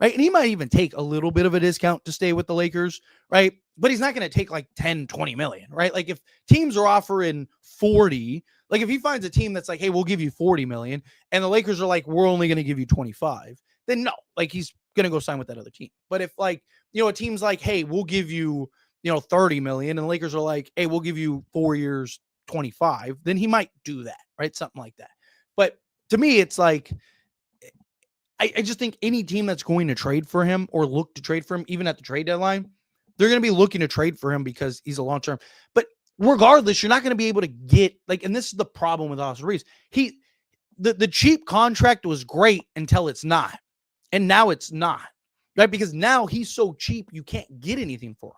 right? And he might even take a little bit of a discount to stay with the Lakers, right? But he's not going to take like 10, 20 million, right? Like if teams are offering 40, like if he finds a team that's like, hey, we'll give you 40 million, and the Lakers are like, we're only going to give you 25, then no, like he's going to go sign with that other team. But if like, a team's like, hey, we'll give you, 30 million, and the Lakers are like, hey, we'll give you 4 years, 25, then he might do that, right? Something like that. But to me, it's like, I just think any team that's going to trade for him or look to trade for him, even at the trade deadline, they're going to be looking to trade for him because he's a long-term. But regardless, you're not going to be able to get like, and this is the problem with Austin Reaves. The cheap contract was great until it's not. And now it's not, right? Because now he's so cheap, you can't get anything for him,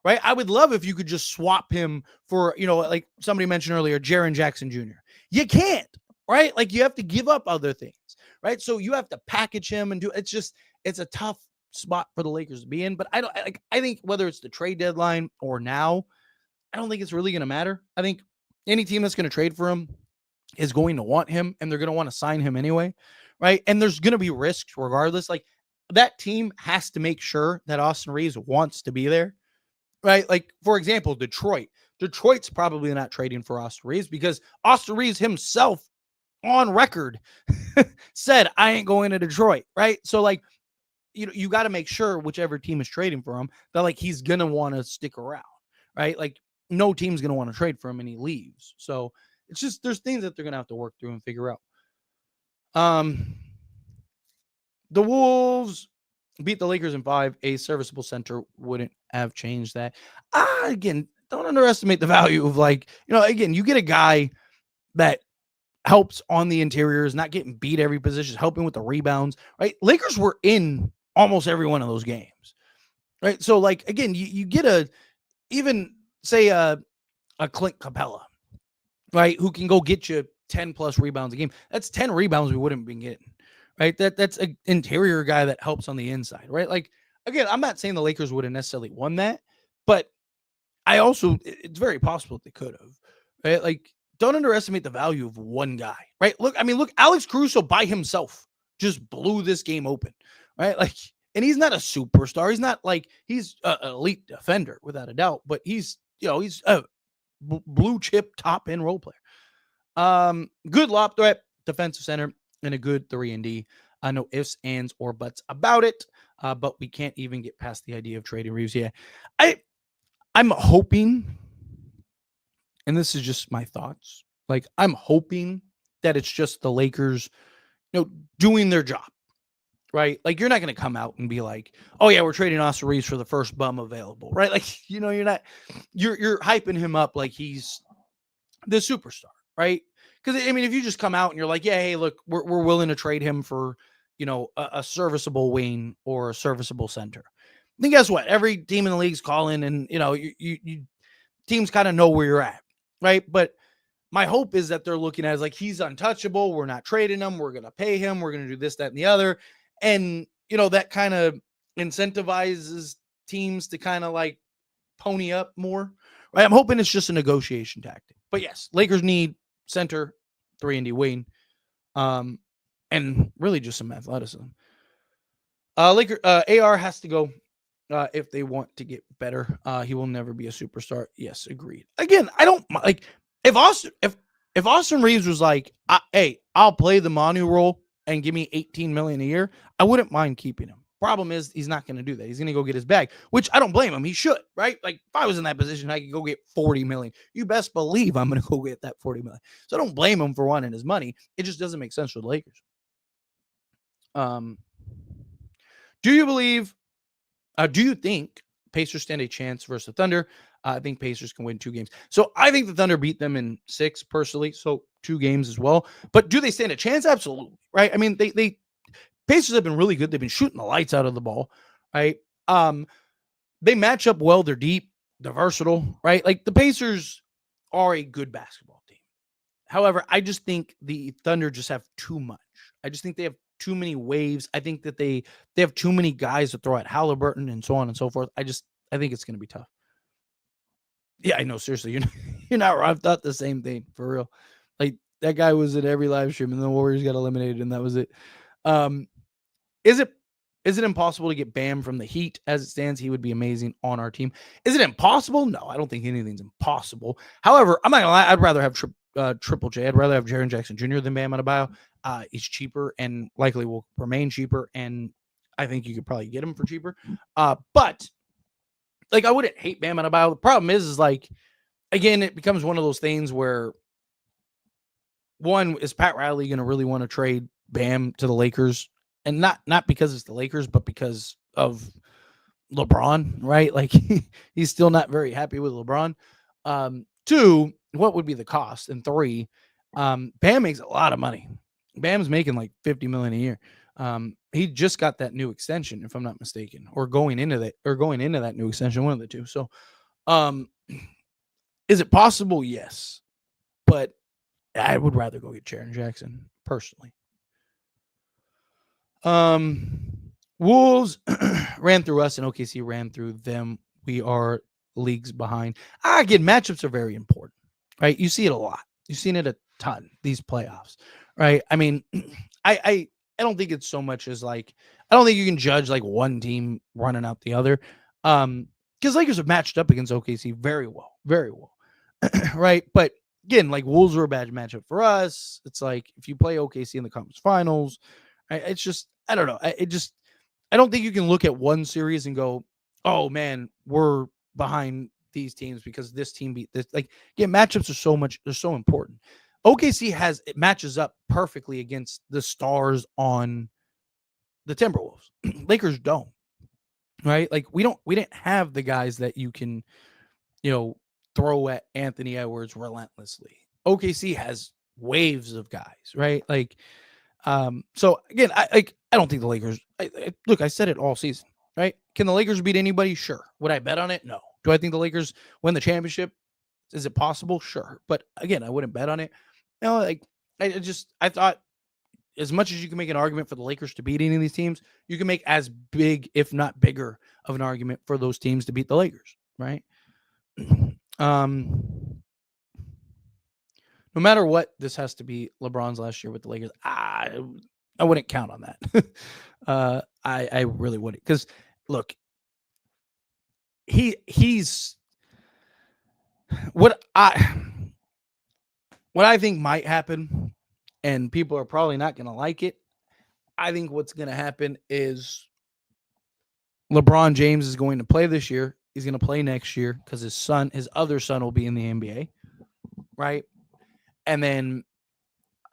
right? I would love if you could just swap him for, like somebody mentioned earlier, Jaren Jackson Jr. You can't, right? Like you have to give up other things, right? So you have to package him and it's a tough spot for the Lakers to be in. But I think whether it's the trade deadline or now, I don't think it's really going to matter. I think any team that's going to trade for him is going to want him, and they're going to want to sign him anyway, right? And there's going to be risks regardless. Like that team has to make sure that Austin Reaves wants to be there, right? Like for example, Detroit's probably not trading for Austin Reaves because Austin Reaves himself on record said, I ain't going to Detroit, right? So like, you got to make sure whichever team is trading for him that like he's going to want to stick around, right? Like no team's going to want to trade for him and he leaves. So it's just, there's things that they're going to have to work through and figure out. The Wolves beat the Lakers in 5. A serviceable center wouldn't have changed that. Again, don't underestimate the value of like, again, you get a guy that helps on the interiors, not getting beat every position, helping with the rebounds, right? Lakers were in almost every one of those games, right? So like, again, you get even say a Clint Capella, right? Who can go get you 10 plus rebounds a game. That's 10 rebounds we wouldn't have been getting, right? That's an interior guy that helps on the inside, right? Like, again, I'm not saying the Lakers would have necessarily won that, but it's very possible that they could have, right? Like, don't underestimate the value of one guy, right? Look, Alex Caruso by himself just blew this game open, right? Like, and he's not a superstar. He's not like, he's an elite defender without a doubt, but he's a blue chip top end role player. Good lob threat, defensive center, and a good 3-and-D. No ifs, ands, or buts about it. But we can't even get past the idea of trading Reaves. Yeah. I'm hoping, and this is just my thoughts, like I'm hoping that it's just the Lakers, doing their job, right? Like you're not going to come out and be like, oh yeah, we're trading Austin Reaves for the first bum available, right? Like, you're hyping him up like he's the superstar, right? Because if you just come out and you're like, yeah, hey, look, we're willing to trade him for, a serviceable wing or a serviceable center. Then guess what? Every team in the league's calling, and you teams kind of know where you're at, right? But my hope is that they're looking at it as like he's untouchable. We're not trading him. We're gonna pay him. We're gonna do this, that, and the other, and that kind of incentivizes teams to kind of like pony up more, right? I'm hoping it's just a negotiation tactic. But yes, Lakers need center, 3-and-D wing, and really just some athleticism. AR has to go if they want to get better. He will never be a superstar. Yes, agreed. Again, I don't like if Austin Reaves was like, hey, I'll play the Manu role and give me 18 million a year, I wouldn't mind keeping him. Problem is, he's not going to do that. He's going to go get his bag, which I don't blame him. He should, right? Like, if I was in that position, I could go get 40 million. You best believe I'm going to go get that 40 million. So I don't blame him for wanting his money. It just doesn't make sense for the Lakers. Do you believe? Do you think Pacers stand a chance versus the Thunder? I think Pacers can win 2 games. So I think the Thunder beat them in 6 personally. So 2 games as well. But do they stand a chance? Absolutely. Right. I mean, they Pacers have been really good. They've been shooting the lights out of the ball. Right. They match up well. They're deep. They're versatile. Right. Like the Pacers are a good basketball team. However, I just think the Thunder just have too much. I just think they have too many waves. I think that they have too many guys to throw at Halliburton and so on and so forth. I think it's going to be tough. Yeah, I know. Seriously, you're not wrong. I've thought the same thing for real. Like that guy was in every live stream, and the Warriors got eliminated, and that was it. Is it impossible to get Bam from the Heat as it stands? He would be amazing on our team. Is it impossible? No, I don't think anything's impossible. However, I'm not gonna lie. I'd rather have Triple J. I'd rather have Jaren Jackson Jr. than Bam Adebayo. He's cheaper and likely will remain cheaper, and I think you could probably get him for cheaper. But like I wouldn't hate Bam Adebayo. The problem is like again, it becomes one of those things where one is Pat Riley going to really want to trade Bam to the Lakers, and not because it's the Lakers, but because of LeBron, right? Like he's still not very happy with LeBron. 2, what would be the cost? And 3, Bam makes a lot of money. Bam's making like 50 million a year. He just got that new extension, if I'm not mistaken, or going into that new extension, one of the two. So, is it possible? Yes, but I would rather go get Jaren Jackson personally. Wolves ran through us and OKC ran through them. We are leagues behind. Again, matchups are very important, right? You see it a lot. You've seen it a ton, these playoffs, right? I mean, I don't think it's so much as like, I don't think you can judge like one team running out the other. Because Lakers have matched up against OKC very well, right? But again, like Wolves are a bad matchup for us. It's like if you play OKC in the conference finals, it's just, I don't know. I don't think you can look at one series and go, oh man, we're behind these teams because this team beat this. Like, yeah, matchups they're so important. OKC it matches up perfectly against the stars on the Timberwolves. Lakers don't, right? Like we didn't have the guys that you can, throw at Anthony Edwards relentlessly. OKC has waves of guys, right? Like, so again, I don't think the Lakers. Look, I said it all season, right? Can the Lakers beat anybody? Sure. Would I bet on it? No. Do I think the Lakers win the championship? Is it possible? Sure. But again, I wouldn't bet on it. Like I thought as much as you can make an argument for the Lakers to beat any of these teams, you can make as big, if not bigger, of an argument for those teams to beat the Lakers, right? No matter what, this has to be LeBron's last year with the Lakers. I wouldn't count on that. I really wouldn't, because look, he's what I think might happen, and people are probably not going to like it. I think what's going to happen is LeBron James is going to play this year. He's going to play next year because his other son will be in the NBA, right? And then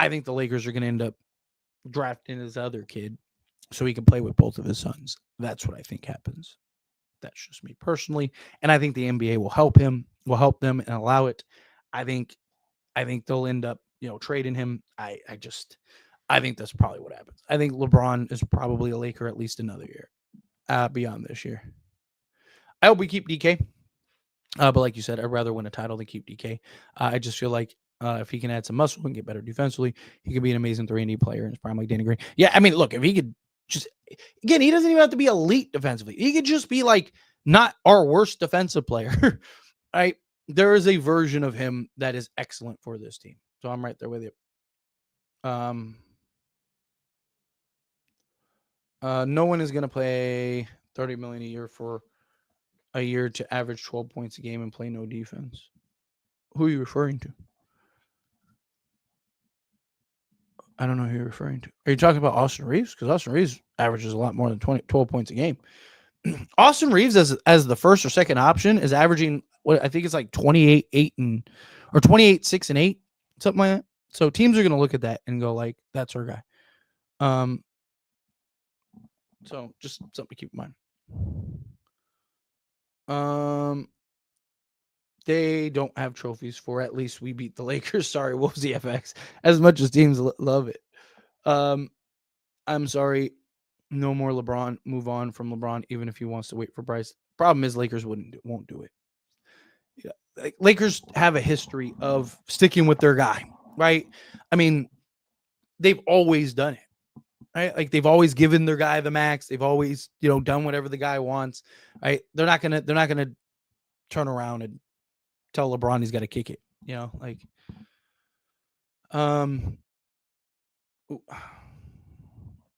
I think the Lakers are going to end up drafting his other kid so he can play with both of his sons. That's what I think happens. That's just me personally. And I think the NBA will help them and allow it. I think they'll end up, trading him. I think that's probably what happens. I think LeBron is probably a Laker at least another year beyond this year. I hope we keep DK. But like you said, I'd rather win a title than keep DK. I just feel like if he can add some muscle and get better defensively, he could be an amazing 3-and-D player. And it's probably like Danny Green. Yeah, I mean, look, if he could just, again, he doesn't even have to be elite defensively. He could just be like not our worst defensive player, right? There is a version of him that is excellent for this team. So I'm right there with you. No one is going to play $30 million a year for a year to average 12 points a game and play no defense. Who are you referring to? I don't know who you're referring to. Are you talking about Austin Reaves? Because Austin Reaves averages a lot more than 12 points a game. Austin Reaves as the first or second option is averaging what I think it's like 28, 8 and or 28, 6 and 8, something like that. So teams are going to look at that and go like, that's our guy. So just something to keep in mind. They don't have trophies for at least we beat the Lakers. Sorry, Wolvesy FX. As much as teams love it. I'm sorry. No more LeBron. Move on from LeBron, even if he wants to wait for Bryce. Problem is, Lakers won't do it. Yeah. Like, Lakers have a history of sticking with their guy, right? I mean, they've always done it, right? Like they've always given their guy the max. They've always, done whatever the guy wants, right? They're not gonna turn around and tell LeBron he's got to kick it, like.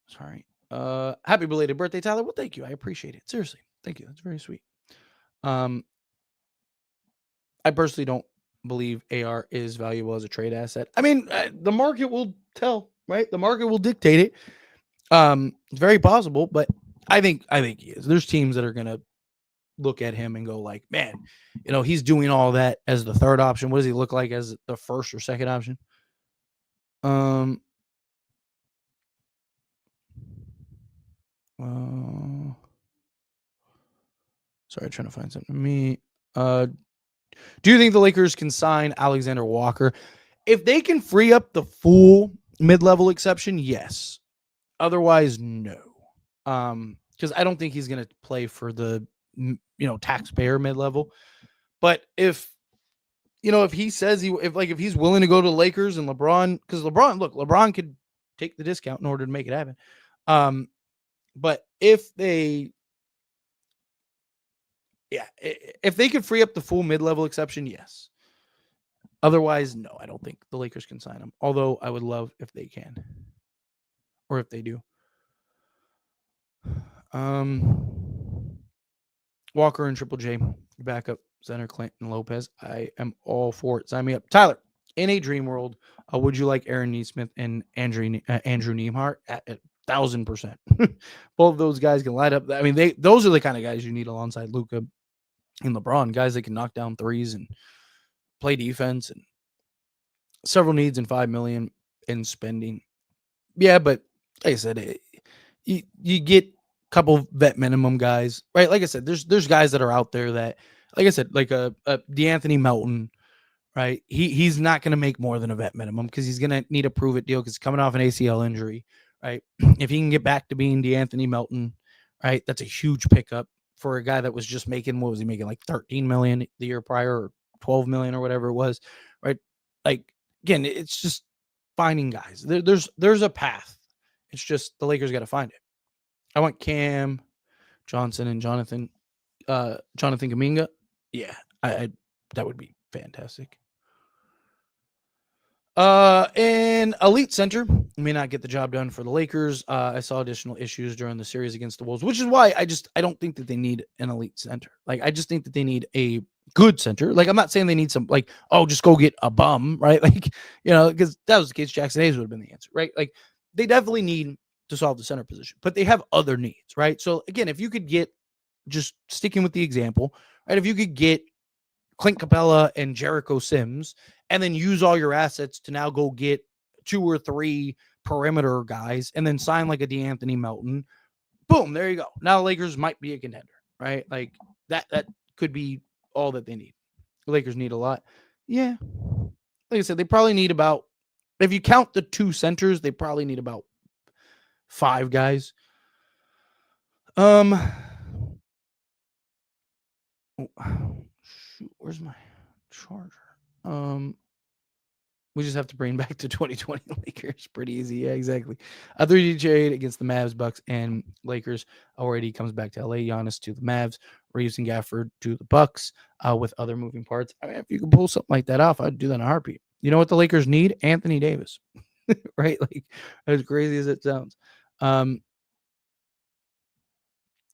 Sorry. Happy belated birthday, Tyler. Well, thank you. I appreciate it. Seriously. Thank you. That's very sweet. I personally don't believe AR is valuable as a trade asset. I mean, the market will tell, right? The market will dictate it. It's very possible, but I think he is. There's teams that are going to look at him and go like, man, he's doing all that as the third option. What does he look like as the first or second option? Sorry, trying to find something to me. Do you think the Lakers can sign Alexander Walker? If they can free up the full mid-level exception, yes. Otherwise, no. Because I don't think he's going to play for the taxpayer mid-level. But if he says if he's willing to go to the Lakers and LeBron, because LeBron could take the discount in order to make it happen. But if they could free up the full mid-level exception, yes. Otherwise, no, I don't think the Lakers can sign him. Although I would love if they can, or if they do. Walker and Triple J, backup center Clinton Lopez. I am all for it. Sign me up, Tyler. In a dream world, would you like Aaron Nesmith and Andrew Nembhard? At 1,000%. Both of those guys can light up. I mean, those are the kind of guys you need alongside Luka and LeBron. Guys that can knock down threes and play defense, and several needs and $5 million in spending. Yeah, but like I said, you get a couple vet minimum guys, right? Like I said, there's guys that are out there that, like I said, like a DeAnthony Melton, right? He's not going to make more than a vet minimum because he's going to need a prove it deal because he's coming off an ACL injury, right? If he can get back to being DeAnthony Melton, right, that's a huge pickup for a guy that was just making, what was he making, like 13 million the year prior, or 12 million or whatever it was, right? Like, again, it's just finding guys. There's a path. It's just the Lakers got to find it. I want Cam Johnson and Jonathan Kuminga. Yeah, I that would be fantastic. An elite center may not get the job done for the Lakers. I saw additional issues during the series against the Wolves, which is why I don't think that they need an elite center. Like, I just think that they need a good center. Like, I'm not saying they need some, like, oh, just go get a bum, right? Like, because that was the case. Jackson Hayes would have been the answer, right? Like, they definitely need to solve the center position, but they have other needs, right? So again, if you could get, just sticking with the example, right? If you could get Clint Capella and Jericho Sims, and then use all your assets to now go get 2 or 3 perimeter guys, and then sign like a DeAnthony Melton. Boom, there you go. Now the Lakers might be a contender, right? Like that could be all that they need. The Lakers need a lot. Yeah. Like I said, they probably need about, if you count the 2 centers, they probably need about 5 guys. Shoot, where's my charger? We just have to bring back to 2020 Lakers. Pretty easy. Yeah, exactly. 3D trade against the Mavs, Bucks, and Lakers. Already comes back to LA. Giannis to the Mavs. Reaves and Gafford to the Bucks, with other moving parts. I mean, if you could pull something like that off, I'd do that in a heartbeat. You know what the Lakers need? Anthony Davis. Right? Like, as crazy as it sounds.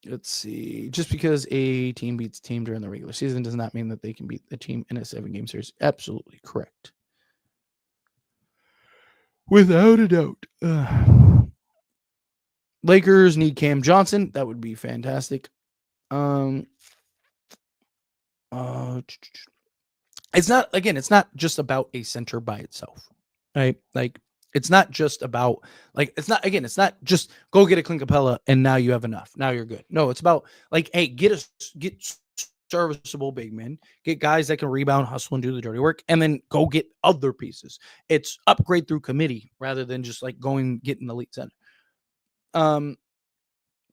Let's see. Just because a team beats a team during the regular season does not mean that they can beat the team in a 7-game series. Absolutely correct. Without a doubt. Lakers need Cam Johnson. That would be fantastic. Uh, it's not just about a center by itself, right? Like, it's not just about, like, it's not just go get a Clint Capella and now you have enough. Now you're good. No, it's about, like, hey, get serviceable big men, get guys that can rebound, hustle, and do the dirty work, and then go get other pieces. It's upgrade through committee rather than just like going getting elite center.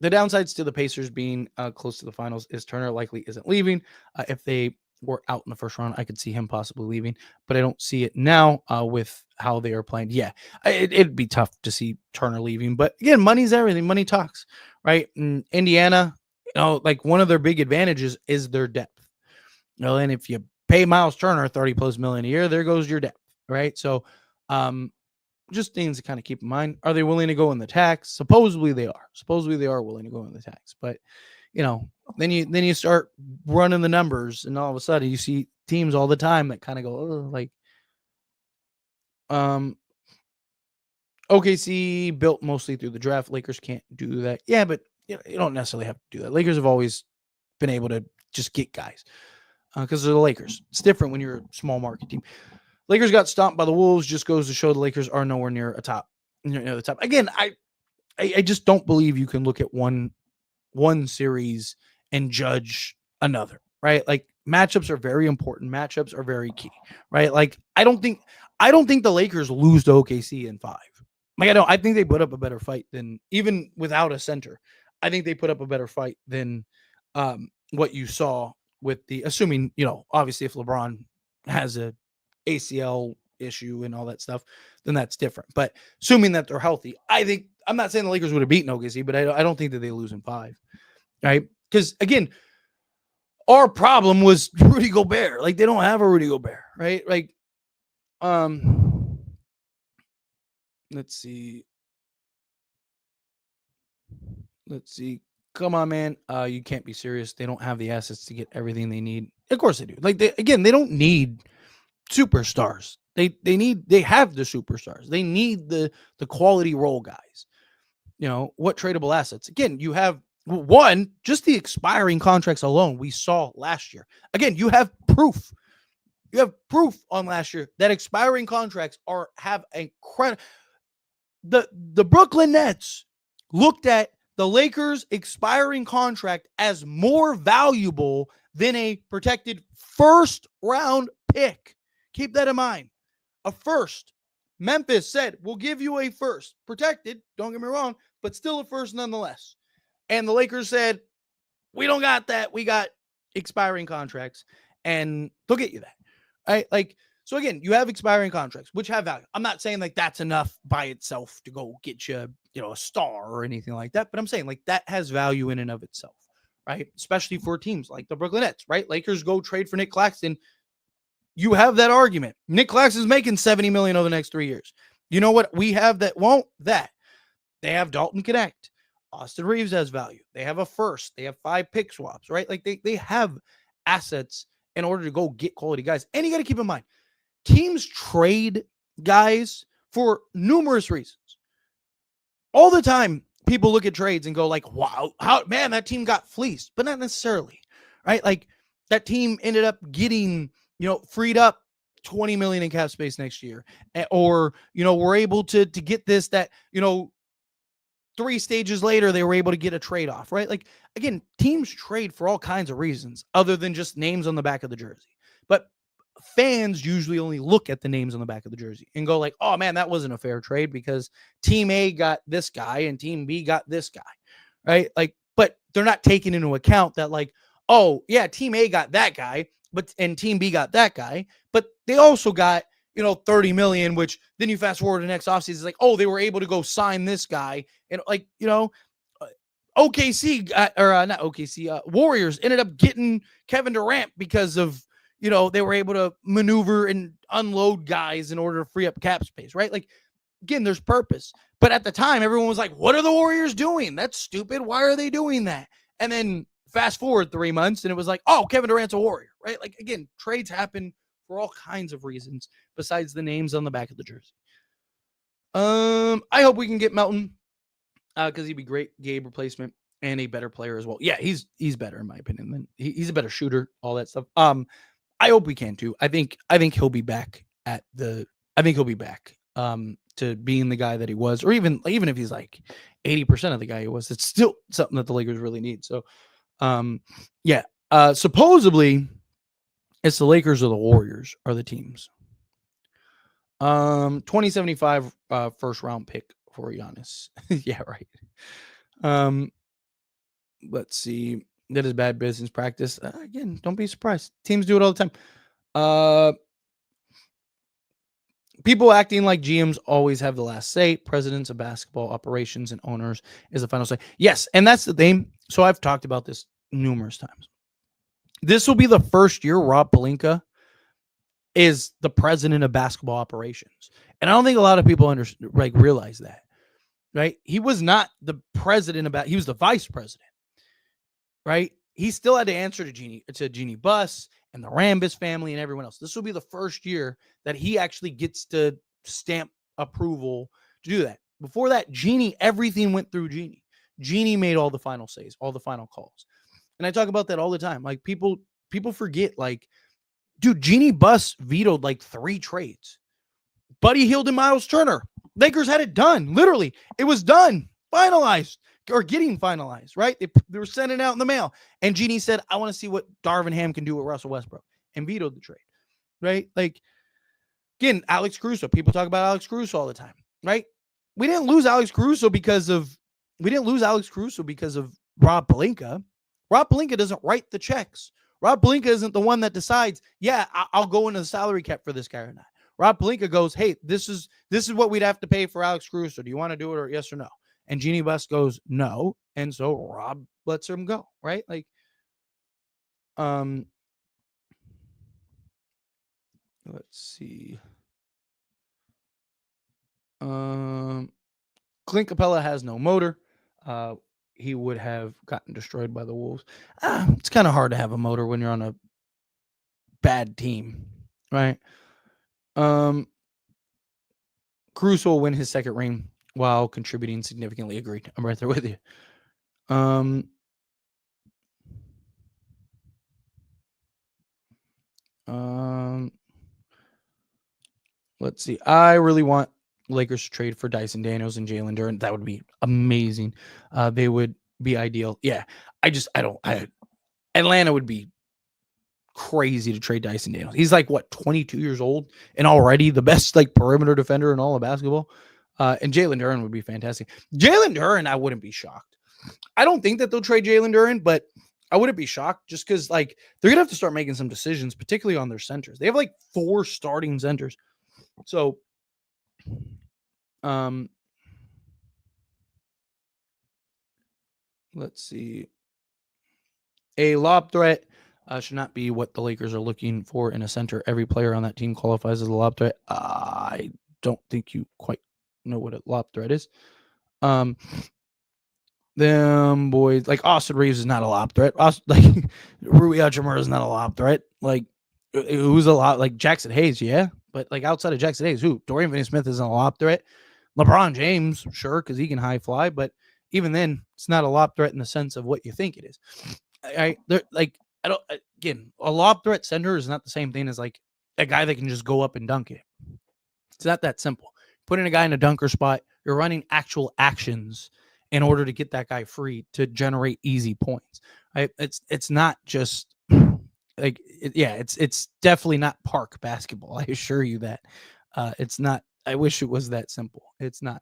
The downsides to the Pacers being close to the finals is Turner likely isn't leaving. If they were out in the first round, I could see him possibly leaving, but I don't see it now with how they are playing. Yeah, it'd be tough to see Turner leaving, but again, money's everything. Money talks, right? And Indiana, like, one of their big advantages is their depth. And if you pay Miles Turner $30+ million a year, there goes your depth, right? So, just things to kind of keep in mind. Are they willing to go in the tax? Supposedly they are. Supposedly they are willing to go in the tax. But then you start running the numbers, and all of a sudden you see teams all the time that kind of go, like, OKC built mostly through the draft. Lakers can't do that. Yeah, but you don't necessarily have to do that. Lakers have always been able to just get guys because they're the Lakers. It's different when you're a small market team. Lakers got stomped by the Wolves. Just goes to show the Lakers are nowhere near a top. The top. Again, I just don't believe you can look at one series and judge another, right? Like, matchups are very important. Matchups are very key, right? Like, I don't think the Lakers lose to OKC in 5. Like, I think they put up a better fight than, even without a center. I think they put up a better fight than what you saw with assuming, obviously if LeBron has a ACL issue and all that stuff, then that's different. But assuming that they're healthy, I'm not saying the Lakers would have beaten OKC, but I don't think that they lose in 5, right? Because again, our problem was Rudy Gobert. Like, they don't have a Rudy Gobert, right? Like, let's see. Come on, man. You can't be serious. They don't have the assets to get everything they need. Of course they do. Like, they don't need superstars. They have the superstars. They need the quality role guys. What tradable assets? Again, you have one, just the expiring contracts alone we saw last year. Again, you have proof. You have proof on last year that expiring contracts have incredible. The Brooklyn Nets looked at the Lakers' expiring contract as more valuable than a protected first round pick. Keep that in mind. A first. Memphis said, we'll give you a first. Protected, don't get me wrong, but still a first nonetheless. And the Lakers said, we don't got that. We got expiring contracts, and they'll get you that. Right? Like, so again, you have expiring contracts, which have value. I'm not saying like that's enough by itself to go get you, a star or anything like that, but I'm saying like that has value in and of itself, right? Especially for teams like the Brooklyn Nets, right? Lakers go trade for Nick Claxton. You have that argument. Nick Claxton's making $70 million over the next 3 years. You know what we have that won't? That. They have Dalton Connect. Austin Reaves has value. They have a first. They have 5 pick swaps, right? Like they have assets in order to go get quality guys. And you got to keep in mind, teams trade guys for numerous reasons. All the time, people look at trades and go like, wow, man, that team got fleeced. But not necessarily, right? Like, that team ended up getting, freed up $20 million in cap space next year. Or, we're able to get this, that, 3 stages later, they were able to get a trade off, right? Like, again, teams trade for all kinds of reasons other than just names on the back of the jersey. But fans usually only look at the names on the back of the jersey and go like, oh man, that wasn't a fair trade because team A got this guy and team B got this guy, right? Like, but they're not taking into account that like, oh yeah, team A got that guy, and team B got that guy, but they also got, 30 million, which then you fast forward to next offseason, it's like, oh, they were able to go sign this guy. And like, OKC not OKC, Warriors ended up getting Kevin Durant because of, they were able to maneuver and unload guys in order to free up cap space, right? Like, again, there's purpose. But at the time, everyone was like, what are the Warriors doing? That's stupid. Why are they doing that? And then fast forward 3 months and it was like, oh, Kevin Durant's a Warrior, right? Like, again, trades happen for all kinds of reasons besides the names on the back of the jersey. I hope we can get Melton because he'd be great Gabe replacement and a better player as well. Yeah, he's better in my opinion. Than he's a better shooter, all that stuff. I hope we can too. I think he'll be back at the. I think he'll be back to being the guy that he was, or even if he's like 80% of the guy he was, it's still something that the Lakers really need. So, yeah. Supposedly, it's the Lakers or the Warriors are the teams. 2075 first round pick for Giannis. Yeah, right. Let's see. That is bad business practice. Again, don't be surprised. Teams do it all the time. People acting like GMs always have the last say. Presidents of basketball operations and owners is the final say. Yes, and that's the thing. So I've talked about this numerous times. This will be the first year Rob Pelinka is the president of basketball operations, and I don't think a lot of people realize that. Right? He was not the president he was the vice president. Right? He still had to answer to Jeannie Buss and the Rambis family and everyone else. This will be the first year that he actually gets to stamp approval to do that. Before that, Jeannie, everything went through Jeannie. Jeannie made all the final says, all the final calls. And I talk about that all the time. Like people forget, like, dude, Jeannie Buss vetoed like 3 trades. Buddy Hield and Miles Turner. Lakers had it done. Literally, it was done, finalized, or getting finalized, right? They were sending it out in the mail. And Jeannie said, I want to see what Darvin Ham can do with Russell Westbrook, and vetoed the trade, right? Like, again, Alex Caruso. People talk about Alex Caruso all the time, right? We didn't lose Alex Caruso because of Rob Pelinka. Rob Pelinka doesn't write the checks. Rob Pelinka isn't the one that decides, yeah, I'll go into the salary cap for this guy or not. Rob Pelinka goes, hey, this is what we'd have to pay for Alex Caruso. Do you want to do it, or yes or no? And Jeannie Buss goes, no. And so Rob lets him go, right? Like, let's see. Clint Capella has no motor. He would have gotten destroyed by the Wolves. It's kind of hard to have a motor when you're on a bad team, right? Caruso will win his second ring while contributing significantly. Agreed. I'm right there with you. Let's see. I really want Lakers to trade for Dyson Daniels and Jalen Duren. That would be amazing. They would be ideal. Yeah. Atlanta would be crazy to trade Dyson Daniels. He's like, what, 22 years old and already the best like perimeter defender in all of basketball. And Jalen Duren would be fantastic. Jalen Duren, I wouldn't be shocked. I don't think that they'll trade Jalen Duren, but I wouldn't be shocked just because like they're gonna have to start making some decisions, particularly on their centers. They have like 4 starting centers. So let's see. A lob threat should not be what the Lakers are looking for in a center. Every player on that team qualifies as a lob threat. I don't think you quite know what a lob threat is. Them boys, like Austin Reaves is not a lob threat. Like Rui Hachimura is not a lob threat. Like who's a lot like Jackson Hayes, yeah, but like outside of Jackson Hayes, who Dorian Finney-Smith isn't a lob threat. LeBron James, sure, because he can high fly, but even then, it's not a lob threat in the sense of what you think it is. Again, a lob threat center is not the same thing as like a guy that can just go up and dunk it. It's not that simple. Putting a guy in a dunker spot, you're running actual actions in order to get that guy free to generate easy points. Right? It's not just like it's definitely not park basketball. I assure you that. It's not. I wish it was that simple. It's not.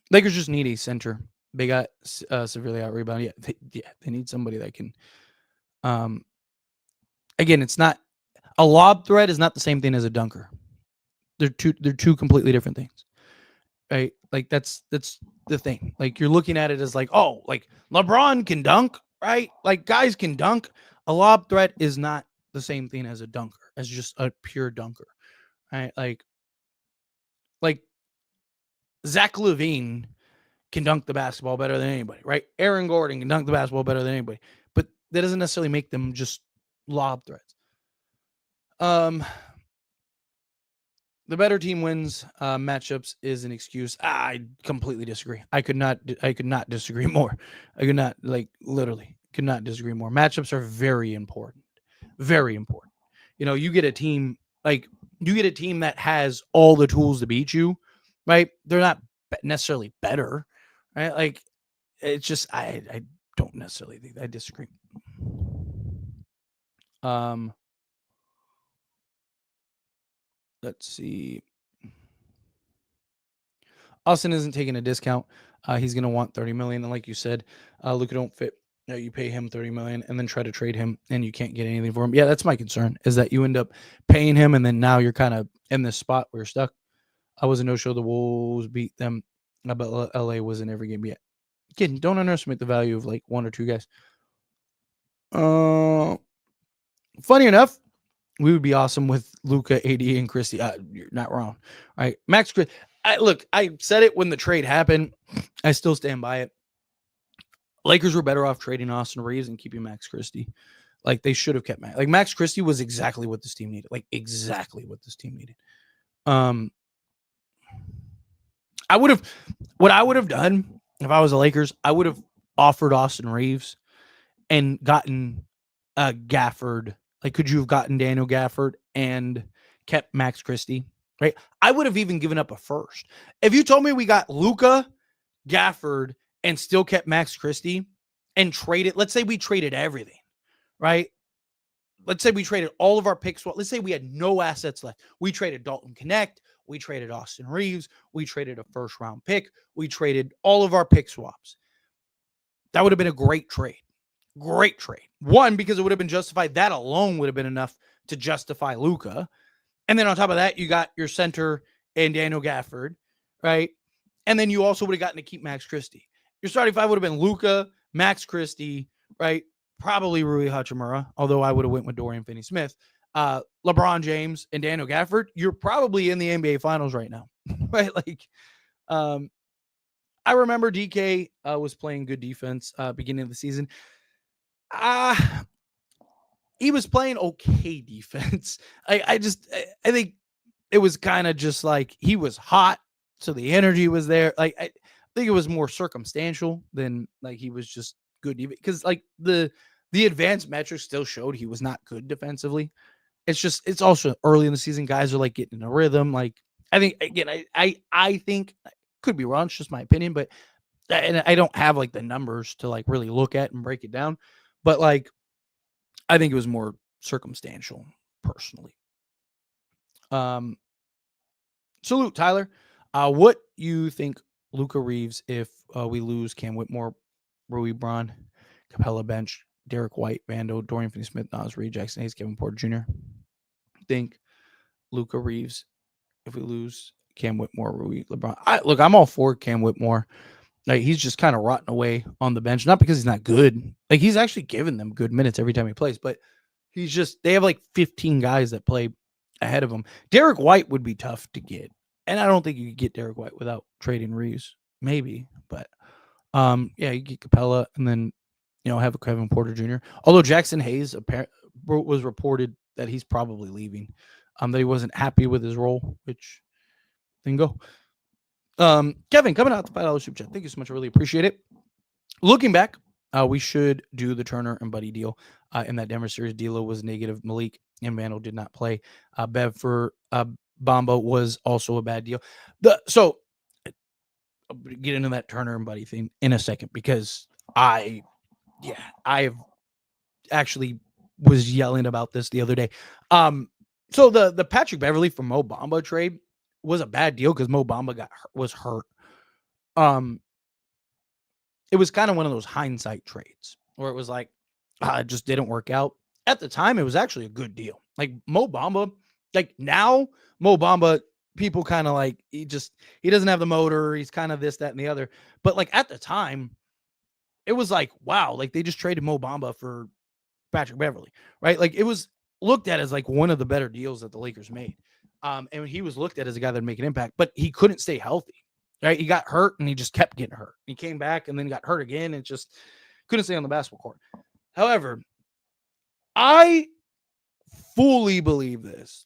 Lakers just need a center. They got severely out rebounded. They need somebody that can. Again, it's not a lob threat is not the same thing as a dunker. They're two completely different things, right? Like that's the thing. Like you're looking at it as like, oh, like LeBron can dunk, right? Like guys can dunk. A lob threat is not the same thing as a dunker, as just a pure dunker, right? Like Zach LaVine can dunk the basketball better than anybody, right? Aaron Gordon can dunk the basketball better than anybody, but that doesn't necessarily make them just lob threats. The better team wins. Matchups is an excuse. I completely disagree. I could not disagree more. I could not, like, literally could not disagree more. Matchups are very important. Very important. You get a team that has all the tools to beat you, right? They're not necessarily better, right? Like, it's just I don't necessarily think. I disagree. Let's see. Austin isn't taking a discount. He's going to want 30 million. And like you said, Luka don't fit. You pay him 30 million and then try to trade him and you can't get anything for him. Yeah, that's my concern, is that you end up paying him and then now you're kind of in this spot where you're stuck. I was a no-show. The Wolves beat them, but LA was in every game yet. Again, don't underestimate the value of like one or two guys. Funny enough, we would be awesome with Luka, AD, and Christie. You're not wrong. All right. Max, I said it when the trade happened. I still stand by it. Lakers were better off trading Austin Reaves and keeping Max Christie. Like, they should have kept Max. Like, Max Christie was exactly what this team needed. Like, exactly what this team needed. What I would have done if I was the Lakers, I would have offered Austin Reaves and gotten Gafford. Like, could you have gotten Daniel Gafford and kept Max Christie? Right? I would have even given up a first. If you told me we got Luka, Gafford, and still kept Max Christie and traded, let's say we traded everything, right? Let's say we traded all of our picks. Let's say we had no assets left. We traded Dalton Connect. We traded Austin Reaves. We traded a first round pick. We traded all of our pick swaps. That would have been a great trade. Great trade. One, because it would have been justified. That alone would have been enough to justify Luka. And then on top of that, you got your center and Daniel Gafford, right? And then you also would have gotten to keep Max Christie. Your starting five would have been Luka, Max Christie, right? Probably Rui Hachimura, although I would have went with Dorian Finney-Smith. LeBron James and Daniel Gafford, you're probably in the NBA Finals right now, right? Like, I remember DK was playing good defense beginning of the season. He was playing okay defense. I think it was kind of just like he was hot, so the energy was there. Like, I think it was more circumstantial than like he was just good defense, because like the advanced metrics still showed he was not good defensively. It's also early in the season. Guys are like getting in a rhythm. Like, I think, again, I think, could be wrong. It's just my opinion, but and I don't have like the numbers to like really look at and break it down, but like, I think it was more circumstantial personally. Salute, Tyler. What you think Luka Reaves if we lose Cam Whitmore, Rui Braun, Capella bench, Derek White, Vando, Dorian Finney-Smith, Nas Reed, Jackson Hayes, Kevin Porter Jr. Think Luka Reaves if we lose Cam Whitmore, Rui, LeBron. I'm all for Cam Whitmore. Like, he's just kind of rotting away on the bench, not because he's not good. Like, he's actually giving them good minutes every time he plays, but they have like 15 guys that play ahead of him. Derek White would be tough to get. And I don't think you could get Derek White without trading Reeves. Maybe, but yeah, you get Capella and then, have a Kevin Porter Jr. Although Jackson Hayes was reported that he's probably leaving, that he wasn't happy with his role, which then go. Kevin, coming out the $5 super chat. Thank you so much. I really appreciate it. Looking back, we should do the Turner and Buddy deal. In that Denver series, D'Lo was negative. Malik and Mandel did not play. Bev for Bombo was also a bad deal. So I'll get into that Turner and Buddy thing in a second, because I actually was yelling about this the other day. So the Patrick Beverley for Mo Bamba trade was a bad deal because Mo Bamba was hurt. It was kind of one of those hindsight trades where it was like, it just didn't work out. At the time, it was actually a good deal. Like, Mo Bamba, like now, Mo Bamba, people kind of like, he doesn't have the motor. He's kind of this, that, and the other. But like at the time, it was like, wow, like they just traded Mo Bamba for Patrick Beverley, right? Like, it was looked at as like one of the better deals that the Lakers made. And he was looked at as a guy that would make an impact, but he couldn't stay healthy, right? He got hurt and he just kept getting hurt. He came back and then got hurt again and just couldn't stay on the basketball court. However, I fully believe this.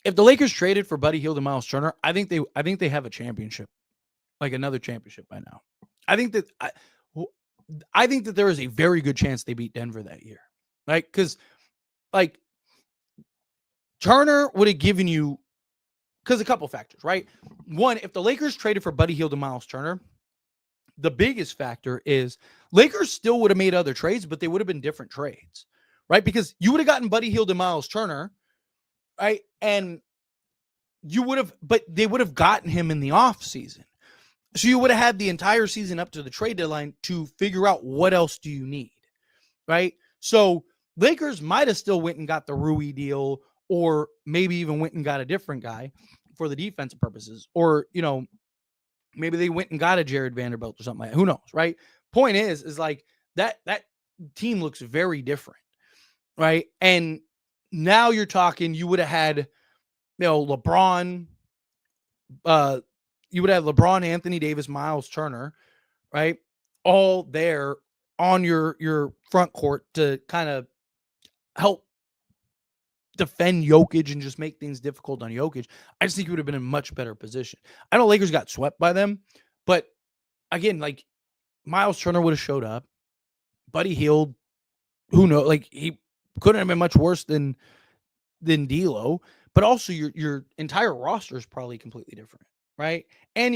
if the Lakers traded for Buddy Hield and Miles Turner, I think they have a championship, like another championship by now. I think that there is a very good chance they beat Denver that year, right? Because like Turner would have given you, because a couple factors, right? One, if the Lakers traded for Buddy Hield and Miles Turner, the biggest factor is Lakers still would have made other trades, but they would have been different trades, right? Because you would have gotten Buddy Hield and Miles Turner, right? And but they would have gotten him in the off season. So you would have had the entire season up to the trade deadline to figure out what else do you need, right? So Lakers might have still went and got the Rui deal, or maybe even went and got a different guy for the defensive purposes, or maybe they went and got a Jared Vanderbilt or something like that. Who knows, right? Point is like that team looks very different, right? And now you're talking, you would have had, LeBron, you would have LeBron, Anthony Davis, Miles Turner, right? All there on your front court to kind of help defend Jokic and just make things difficult on Jokic. I just think he would have been in a much better position. I know Lakers got swept by them, but again, like Miles Turner would have showed up. Buddy Hield, who knows? Like he couldn't have been much worse than D'Lo, but also your entire roster is probably completely different, right? And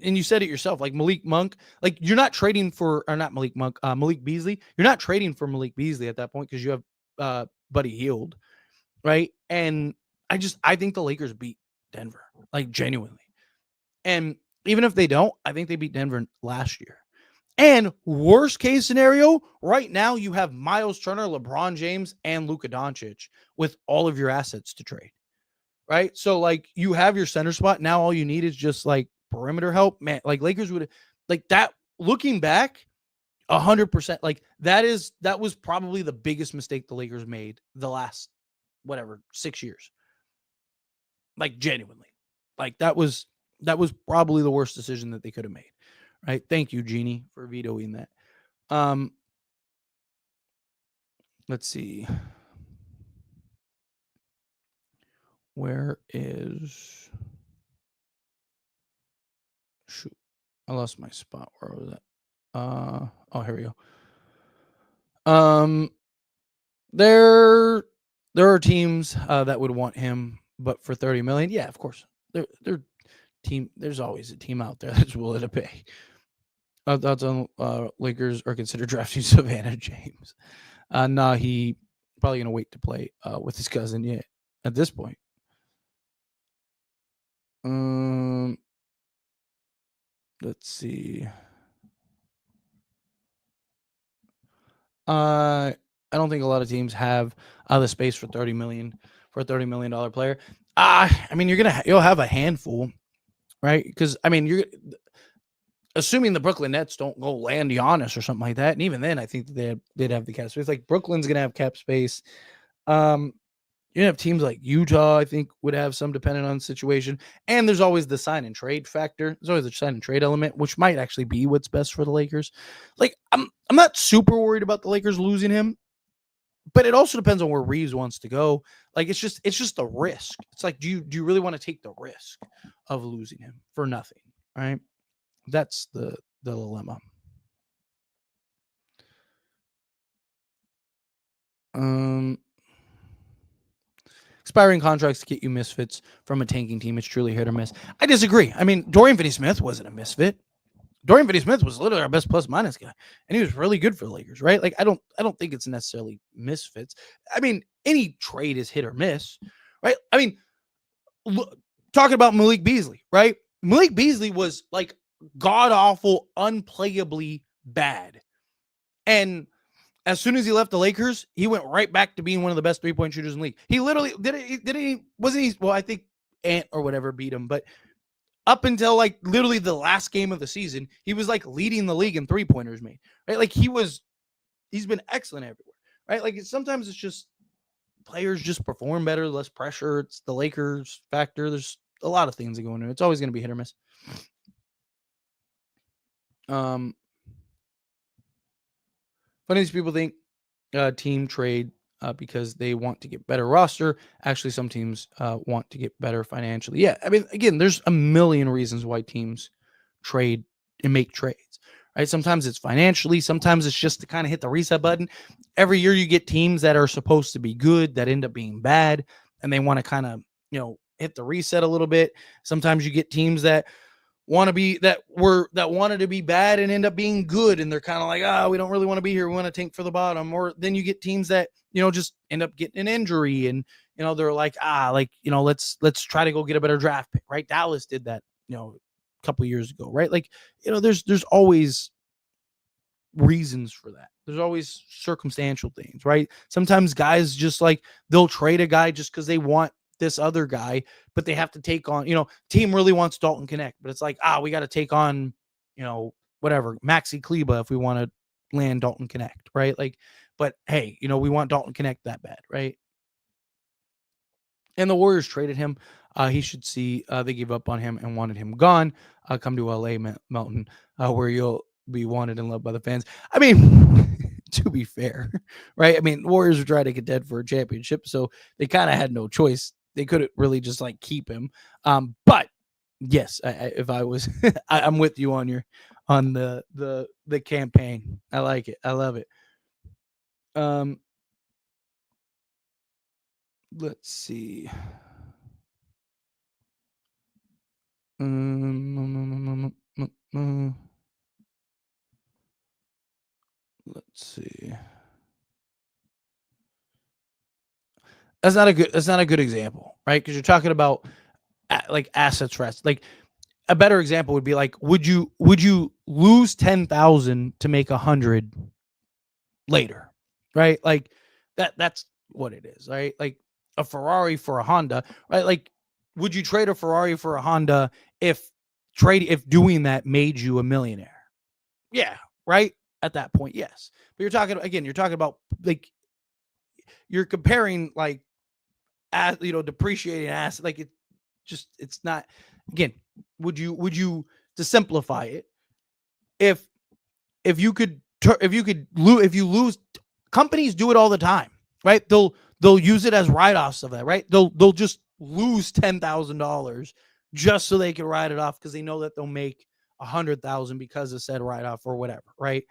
you said it yourself, like Malik Monk, like you're not trading for, or not Malik Monk, Malik Beasley. You're not trading for Malik Beasley at that point because you have Buddy Hield, right? And I think the Lakers beat Denver, like genuinely. And even if they don't, I think they beat Denver last year. And worst case scenario, right now you have Miles Turner, LeBron James, and Luka Doncic with all of your assets to trade, right? So like you have your center spot. Now all you need is just like perimeter help. Man, like Lakers would like that. Looking back, 100%, like that was probably the biggest mistake the Lakers made the last 6 years. Like genuinely, like that was probably the worst decision that they could have made. Right. Thank you, Jeannie, for vetoing that. Let's see. Where is, shoot, I lost my spot. Where was that? Oh, here we go. There are teams that would want him, but for 30 million, yeah, of course. There's always a team out there that's willing to pay. Thoughts on Lakers are considered drafting Savannah James. Nah, he probably gonna wait to play with his cousin yet at this point. Let's see. I don't think a lot of teams have the space for 30 million for a $30 million player. I mean, you'll have a handful, right? Because I mean, you're assuming the Brooklyn Nets don't go land Giannis or something like that, and even then, I think they'd have the cap space. Like Brooklyn's gonna have cap space. You have teams like Utah, I think, would have some depending on the situation. And there's always the sign and trade factor. There's always a sign and trade element, which might actually be what's best for the Lakers. Like, I'm not super worried about the Lakers losing him, but it also depends on where Reaves wants to go. Like, it's just a risk. It's like, do you really want to take the risk of losing him for nothing? Right? That's the dilemma. Expiring contracts get you misfits from a tanking team. It's truly hit or miss. I disagree. I mean, Dorian Finney-Smith wasn't a misfit. Dorian Finney-Smith was literally our best plus minus guy, and he was really good for the Lakers, right? Like, I don't think it's necessarily misfits. I mean, any trade is hit or miss, right? I mean, talking about Malik Beasley, right? Malik Beasley was like god awful, unplayably bad, and as soon as he left the Lakers, he went right back to being one of the best 3-point shooters in the league. He literally wasn't he? Well, I think Ant or whatever beat him, but up until like literally the last game of the season, he was like leading the league in 3-pointers made, right? Like he's been excellent everywhere, right? Like sometimes it's just players just perform better, less pressure. It's the Lakers factor. There's a lot of things that go into it. It's always going to be hit or miss. Funny these people think team trade because they want to get better roster. Actually, some teams want to get better financially. Yeah, I mean, again, there's a million reasons why teams trade and make trades, right? Sometimes it's financially, sometimes it's just to kind of hit the reset button. Every year you get teams that are supposed to be good that end up being bad, and they want to kind of, hit the reset a little bit. Sometimes you get teams that wanted to be bad and end up being good, and they're kind of like, we don't really want to be here, we want to tank for the bottom. Or then you get teams that just end up getting an injury, and they're like, let's try to go get a better draft pick, right? Dallas did that a couple years ago, right? Like, there's always reasons for that. There's always circumstantial things, right? Sometimes guys just like, they'll trade a guy just because they want this other guy, but they have to take on, team really wants Dalton Connect, but it's like, we got to take on, whatever, Maxi Kleba if we want to land Dalton Connect, right? Like, but hey, we want Dalton Connect that bad, right? And the Warriors traded him. He should see they gave up on him and wanted him gone. Come to LA, Melton, where you'll be wanted and loved by the fans. I mean, to be fair, right? I mean, Warriors were trying to contend for a championship, so they kind of had no choice. They couldn't really just like keep him. But yes, if I was, I'm with you on the campaign. I like it. I love it. Let's see. Let's see. That's not a good example, right? Because you're talking about like assets rest. Like a better example would be like, would you lose 10,000 to make 100 later, right? Like that's what it is, right? Like a Ferrari for a Honda, right? Like, would you trade a Ferrari for a Honda if doing that made you a millionaire? Yeah, right? At that point, yes. But you're talking about like, you're comparing like depreciating asset. Like, it's not, again, would you, to simplify it, if you could if you lose, companies do it all the time, right? They'll use it as write-offs of that, right? They'll just lose $10,000 just so they can write it off because they know that they'll make 100,000 because of said write-off or whatever, right?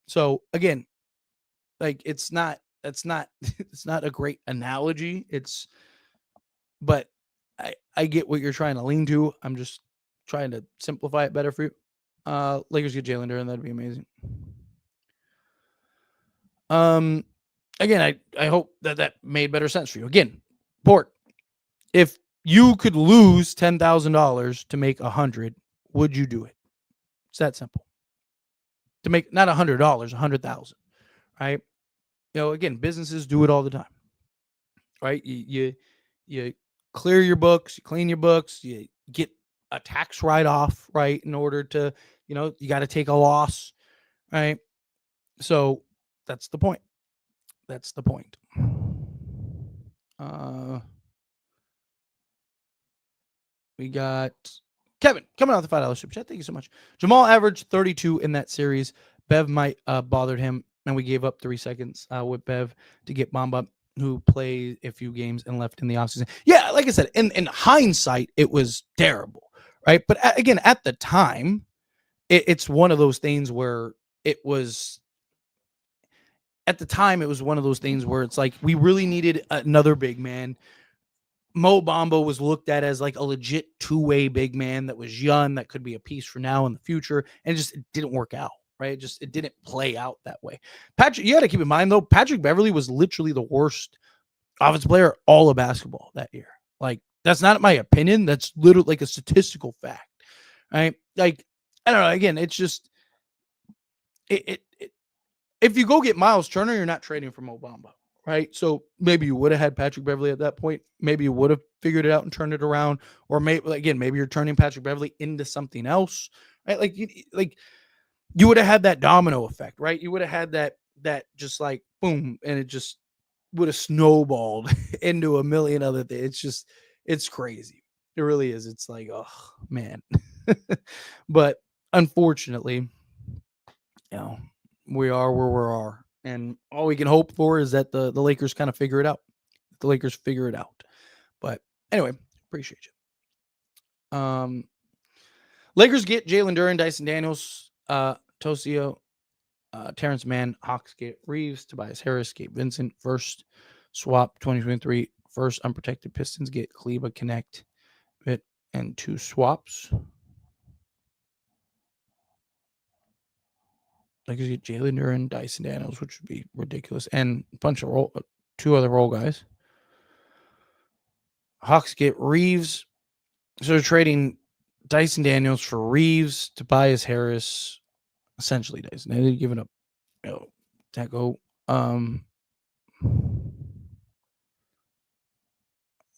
So again, like, it's not it's not a great analogy. But I get what you're trying to lean to. I'm just trying to simplify it better for you. Lakers get Jalen Duren, that'd be amazing. Again, I hope that made better sense for you. Again, Port, if you could lose $10,000 to make 100, would you do it? It's that simple. To make not $100, 100,000, right? Again, businesses do it all the time, right? You clear your books, you clean your books, you get a tax write-off, right? In order to, you got to take a loss, right? So that's the point. That's the point. We got Kevin coming out the $5 super chat. Thank you so much. Jamal averaged 32 in that series. Bev might bothered him, and we gave up 3 seconds with Bev to get Bamba, who played a few games and left in the offseason. Yeah, like I said, in hindsight, it was terrible, right? But again, at the time, it's one of those things where it was. At the time, it was one of those things where it's like, we really needed another big man. Mo Bamba was looked at as like a legit two-way big man that was young, that could be a piece for now in the future, and it didn't work out, right? It didn't play out that way. Patrick, you got to keep in mind though, Patrick Beverley was literally the worst offensive player all of basketball that year. Like, that's not my opinion. That's literally like a statistical fact, right? Like, I don't know. Again, it's just if you go get Miles Turner, you're not trading for Mo Bamba, right? So maybe you would have had Patrick Beverley at that point. Maybe you would have figured it out and turned it around. Or maybe you're turning Patrick Beverley into something else, right? Like you would have had that domino effect, right? You would have had that just like boom, and it just would have snowballed into a million other things. It's crazy. It really is. It's like, oh man. But unfortunately, we are where we are, And all we can hope for is that the Lakers kind of figure it out. The Lakers figure it out. But anyway, appreciate you. Lakers get Jalen Duren, Dyson Daniels, Tosio, Terrence Mann, Hawks get Reaves, Tobias Harris, Gabe Vincent, first swap 2023, first unprotected Pistons get Kleba, Connect, Bit, and 2 swaps. Lakers get Jalen Duren, Dyson Daniels, which would be ridiculous, and a bunch of 2 other role guys. Hawks get Reaves. So they're trading Dyson Daniels for Reaves, Tobias Harris, essentially Dyson. They're giving up, Taco.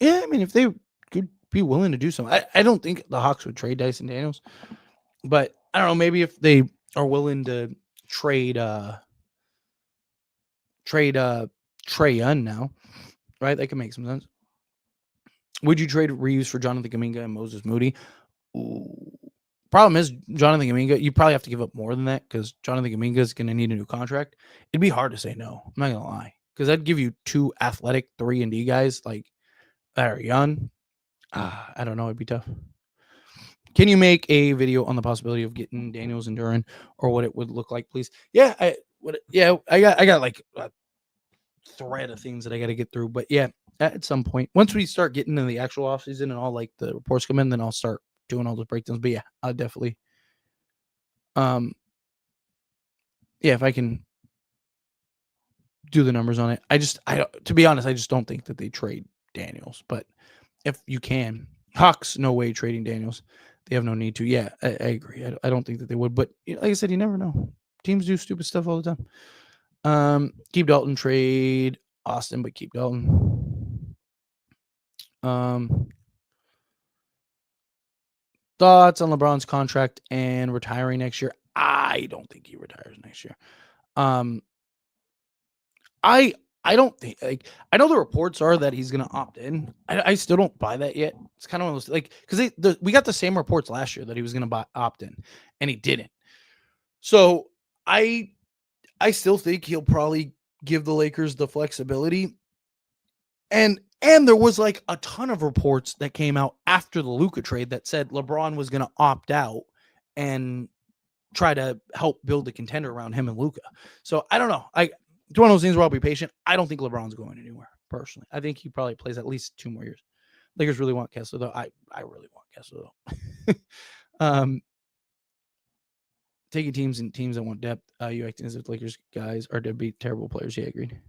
Yeah, I mean, if they could be willing to do something, I don't think the Hawks would trade Dyson Daniels, but I don't know. Maybe if they are willing to trade Trae Young now, right? That can make some sense. Would you trade Reeves for Jonathan Kuminga and Moses Moody? Ooh. Problem is, Jonathan Kuminga, you probably have to give up more than that because Jonathan Kuminga is going to need a new contract. It'd be hard to say no. I'm not going to lie, because I'd give you 2 athletic 3-and-D guys like that are young. I don't know. It'd be tough. Can you make a video on the possibility of getting Daniels and Duren, or what it would look like, please? Yeah, I got like a thread of things that I got to get through, but yeah, at some point, once we start getting into the actual offseason and all like the reports come in, then I'll start doing all those breakdowns. But yeah, I'll definitely, yeah, if I can do the numbers on it, to be honest, I just don't think that they trade Daniels. But if you can, Hawks, no way trading Daniels. They have no need to. Yeah, I agree. I don't think that they would. But like I said, you never know. Teams do stupid stuff all the time. Keep Dalton, trade Austin, but keep Dalton. Thoughts on LeBron's contract and retiring next year? I don't think he retires next year. I don't think, like, I know the reports are that he's going to opt in. I still don't buy that yet. It's kind of one of those, like, because we got the same reports last year that he was going to opt in, and he didn't. So I still think he'll probably give the Lakers the flexibility. And there was like a ton of reports that came out after the Luka trade that said LeBron was going to opt out and try to help build a contender around him and Luka. So I don't know. It's one of those things where I'll be patient. I don't think LeBron's going anywhere, personally. I think he probably plays at least 2 more years. Lakers really want Kessler, though. I really want Kessler, though. Taking teams that want depth. You acting as if Lakers guys are deadbeat terrible players. Yeah, agreed.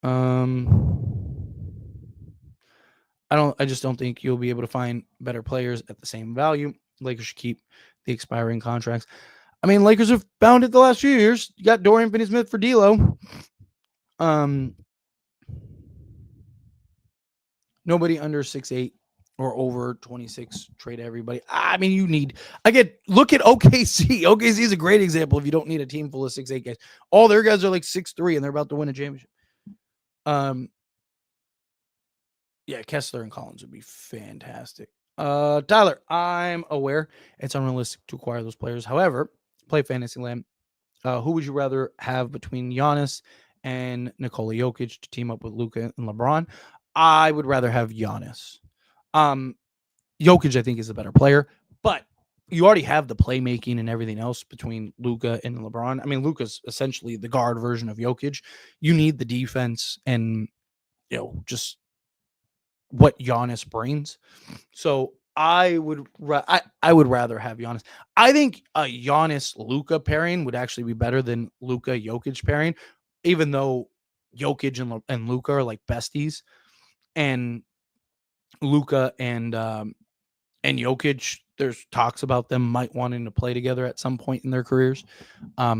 I just don't think you'll be able to find better players at the same value. Lakers should keep the expiring contracts. I mean, Lakers have found it the last few years. You got Dorian Finney-Smith for D'Lo. Nobody under 6'8" or over 26 trade everybody. I mean, look at OKC. OKC is a great example if you don't need a team full of 6'8" guys. All their guys are like 6'3" and they're about to win a championship. Yeah, Kessler and Collins would be fantastic. Tyler, I'm aware it's unrealistic to acquire those players. However, play Fantasyland. Who would you rather have between Giannis and Nikola Jokic to team up with Luka and LeBron? I would rather have Giannis. Jokic, I think, is a better player, but you already have the playmaking and everything else between Luka and LeBron. I mean, Luka's essentially the guard version of Jokic. You need the defense and, just what Giannis brings. So I would rather have Giannis. I think a Giannis Luka pairing would actually be better than Luka Jokic pairing, even though Jokic and Luka are like besties, and Luka and Jokic, there's talks about them might wanting to play together at some point in their careers. I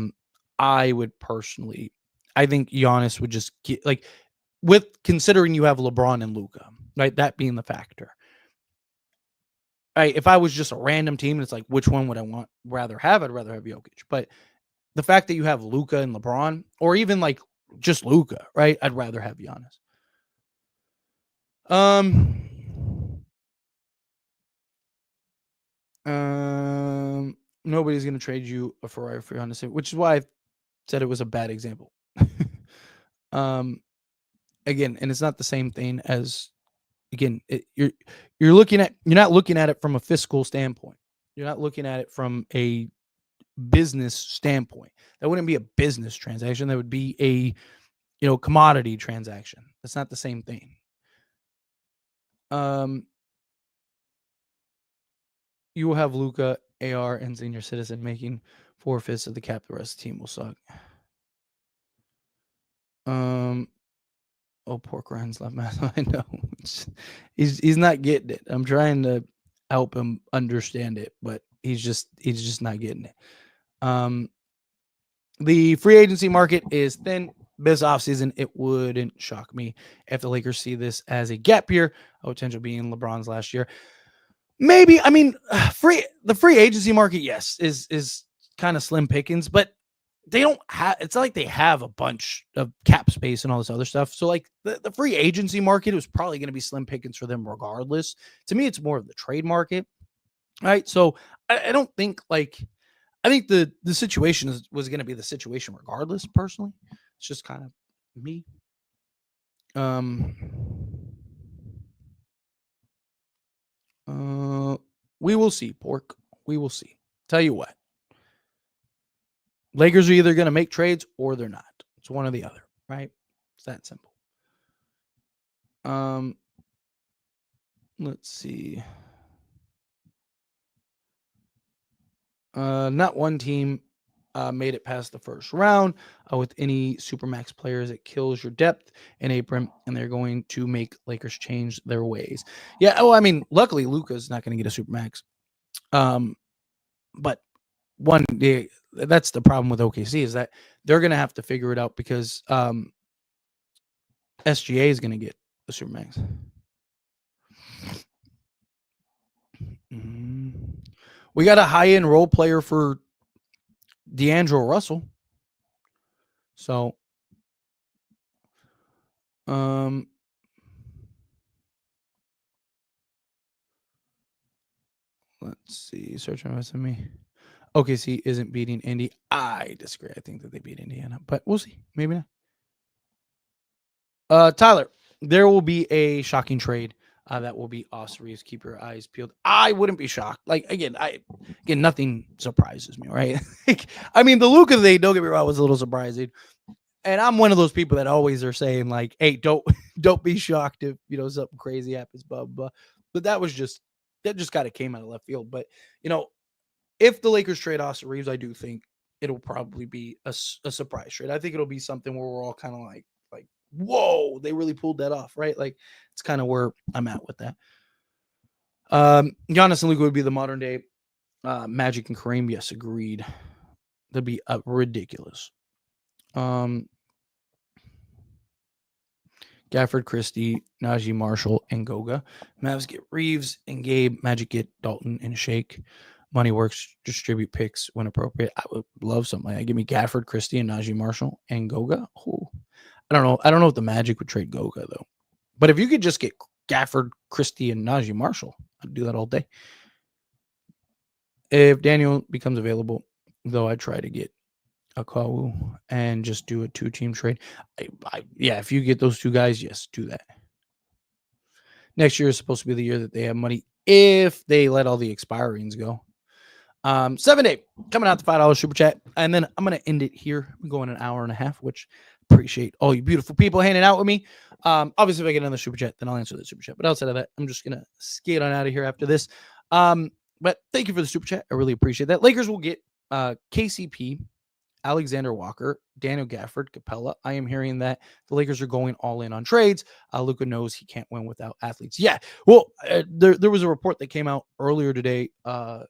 think Giannis would just get, like, with considering you have LeBron and Luka, right? That being the factor. If I was just a random team, it's like, which one would I rather have? I'd rather have Jokic. But the fact that you have Luka and LeBron, or even like just Luka, right? I'd rather have Giannis. Nobody's gonna trade you a Ferrari for Giannis, which is why said it was a bad example. Again, and it's not the same thing as, again, you're not looking at it from a fiscal standpoint. You're not looking at it from a business standpoint. That wouldn't be a business transaction. That would be a commodity transaction. That's not the same thing. You will have Luka, AR, and senior citizen making 4/5 of the cap. The rest of the team will suck. Oh, pork rinds left my. I know. He's not getting it. I'm trying to help him understand it, but he's just not getting it. The free agency market is thin this offseason. It wouldn't shock me if the Lakers see this as a gap year, a potential being LeBron's last year. Maybe. I mean, the free agency market, yes, is kind of slim pickings, but they don't have, it's not like they have a bunch of cap space and all this other stuff. So like the free agency market was probably going to be slim pickings for them regardless. To me, it's more of the trade market. Right. So I don't think like, I think the situation was going to be the situation regardless. Personally, it's just kind of me. We will see, pork. We will see. Tell you what, Lakers are either going to make trades or they're not. It's one or the other, right? It's that simple. Let's see. Not one team made it past the first round with any Supermax players. It kills your depth in April, and they're going to make Lakers change their ways. Yeah, well, I mean, luckily Luka's not going to get a Supermax. But that's the problem with OKC is that they're going to have to figure it out because SGA is going to get the Supermax. We got a high-end role player for D'Angelo Russell. So, let's see. Search on me. OKC isn't beating Indy. I disagree. I think that they beat Indiana, but we'll see. Maybe not. Tyler, there will be a shocking trade. That will be Austin Reaves. Keep your eyes peeled. I wouldn't be shocked. Like again, nothing surprises me, right? I mean, the Luka thing, don't get me wrong, was a little surprising. And I'm one of those people that always are saying like, "Hey, don't be shocked if something crazy happens." Blah blah. But that just kind of came out of left field. But if the Lakers trade Austin Reaves, I do think it'll probably be a surprise trade. I think it'll be something where we're all kind of like, whoa, they really pulled that off, right? Like it's kind of where I'm at with that. Giannis and Luka would be the modern day Magic and Kareem. Yes, agreed. That'd be ridiculous. Gafford, Christie, Najee Marshall, and Goga. Mavs get Reaves and Gabe. Magic get Dalton and Shake. Money works. Distribute picks when appropriate. I would love something like that. Give me Gafford, Christie, and Najee Marshall and Goga. Ooh. I don't know. I don't know if the Magic would trade Goga though. But if you could just get Gafford, Christie, and Najee Marshall, I'd do that all day. If Daniel becomes available, though, I'd try to get Akawu and just do a 2-team trade. Yeah, if you get those two guys, yes, do that. Next year is supposed to be the year that they have money if they let all the expirings go. 7-day coming out the $5 super chat, and then I'm gonna end it here. I'm going an hour and a half, which appreciate all you beautiful people hanging out with me. Obviously, if I get another super chat, then I'll answer the super chat. But outside of that, I'm just gonna skate on out of here after this. But thank you for the super chat. I really appreciate that. Lakers will get KCP, Alexander Walker, Daniel Gafford, Capella. I am hearing that the Lakers are going all in on trades. Luka knows he can't win without athletes. Yeah. Well, there was a report that came out earlier today. Was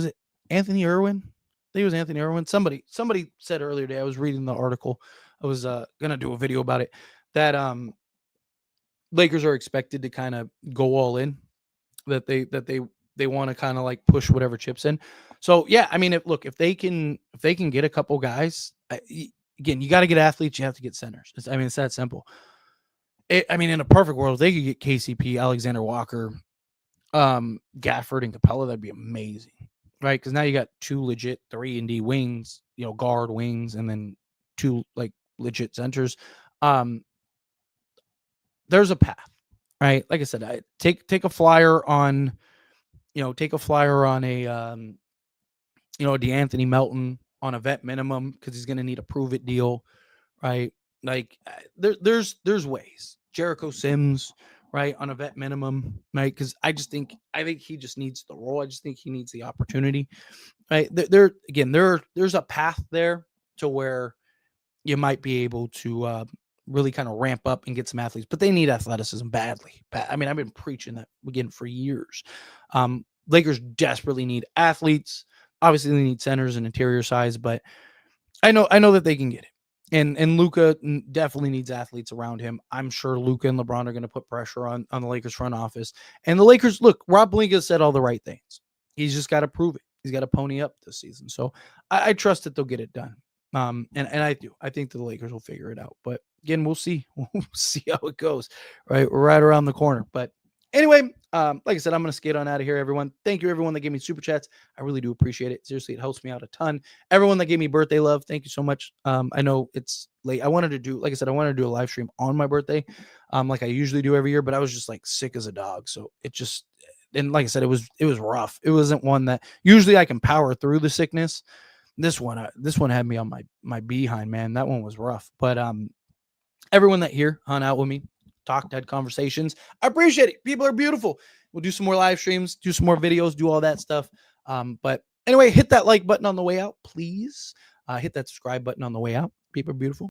it Anthony Irwin? I think it was Anthony Irwin. Somebody said earlier today. I was reading the article. I was gonna do a video about it. That Lakers are expected to kind of go all in. That they want to kind of like push whatever chips in. So yeah, I mean, if they can get a couple guys, again, you got to get athletes. You have to get centers. It's that simple. In a perfect world, if they could get KCP, Alexander Walker, Gafford, and Capella, that'd be amazing. right? Because now you got 2 legit 3-and-D wings, guard wings, and then 2 like legit centers. There's a path, right? Like I said, I take a flyer on, take a flyer on a DeAnthony Melton on a vet minimum because he's going to need a prove it deal, right? Like there's ways. Jericho Sims, right, on a vet minimum, right? Because I think he just needs the role. I just think he needs the opportunity, right? There's a path there to where you might be able to really kind of ramp up and get some athletes, but they need athleticism badly. I mean, I've been preaching that again for years. Lakers desperately need athletes. Obviously, they need centers and interior size, but I know that they can get it. And Luka definitely needs athletes around him. I'm sure Luka and LeBron are going to put pressure on the Lakers front office. And the Lakers, look, Rob Pelinka said all the right things. He's just got to prove it. He's got to pony up this season. So I trust that they'll get it done. And I do. I think the Lakers will figure it out. But again, we'll see. We'll see how it goes. Right, we're right around the corner. But anyway, like I said, I'm going to skate on out of here, everyone. Thank you, everyone that gave me super chats. I really do appreciate it. Seriously, it helps me out a ton. Everyone that gave me birthday love, thank you so much. I know it's late. I wanted to do a live stream on my birthday, like I usually do every year, but I was just like sick as a dog. So it just, and like I said, it was rough. It wasn't one that usually I can power through the sickness. This one had me on my behind, man. That one was rough. But everyone that here hung out with me, talked, had conversations, I appreciate it. People are beautiful. We'll do some more live streams, do some more videos, do all that stuff. But anyway, hit that like button on the way out, please. Hit that subscribe button on the way out. People are beautiful.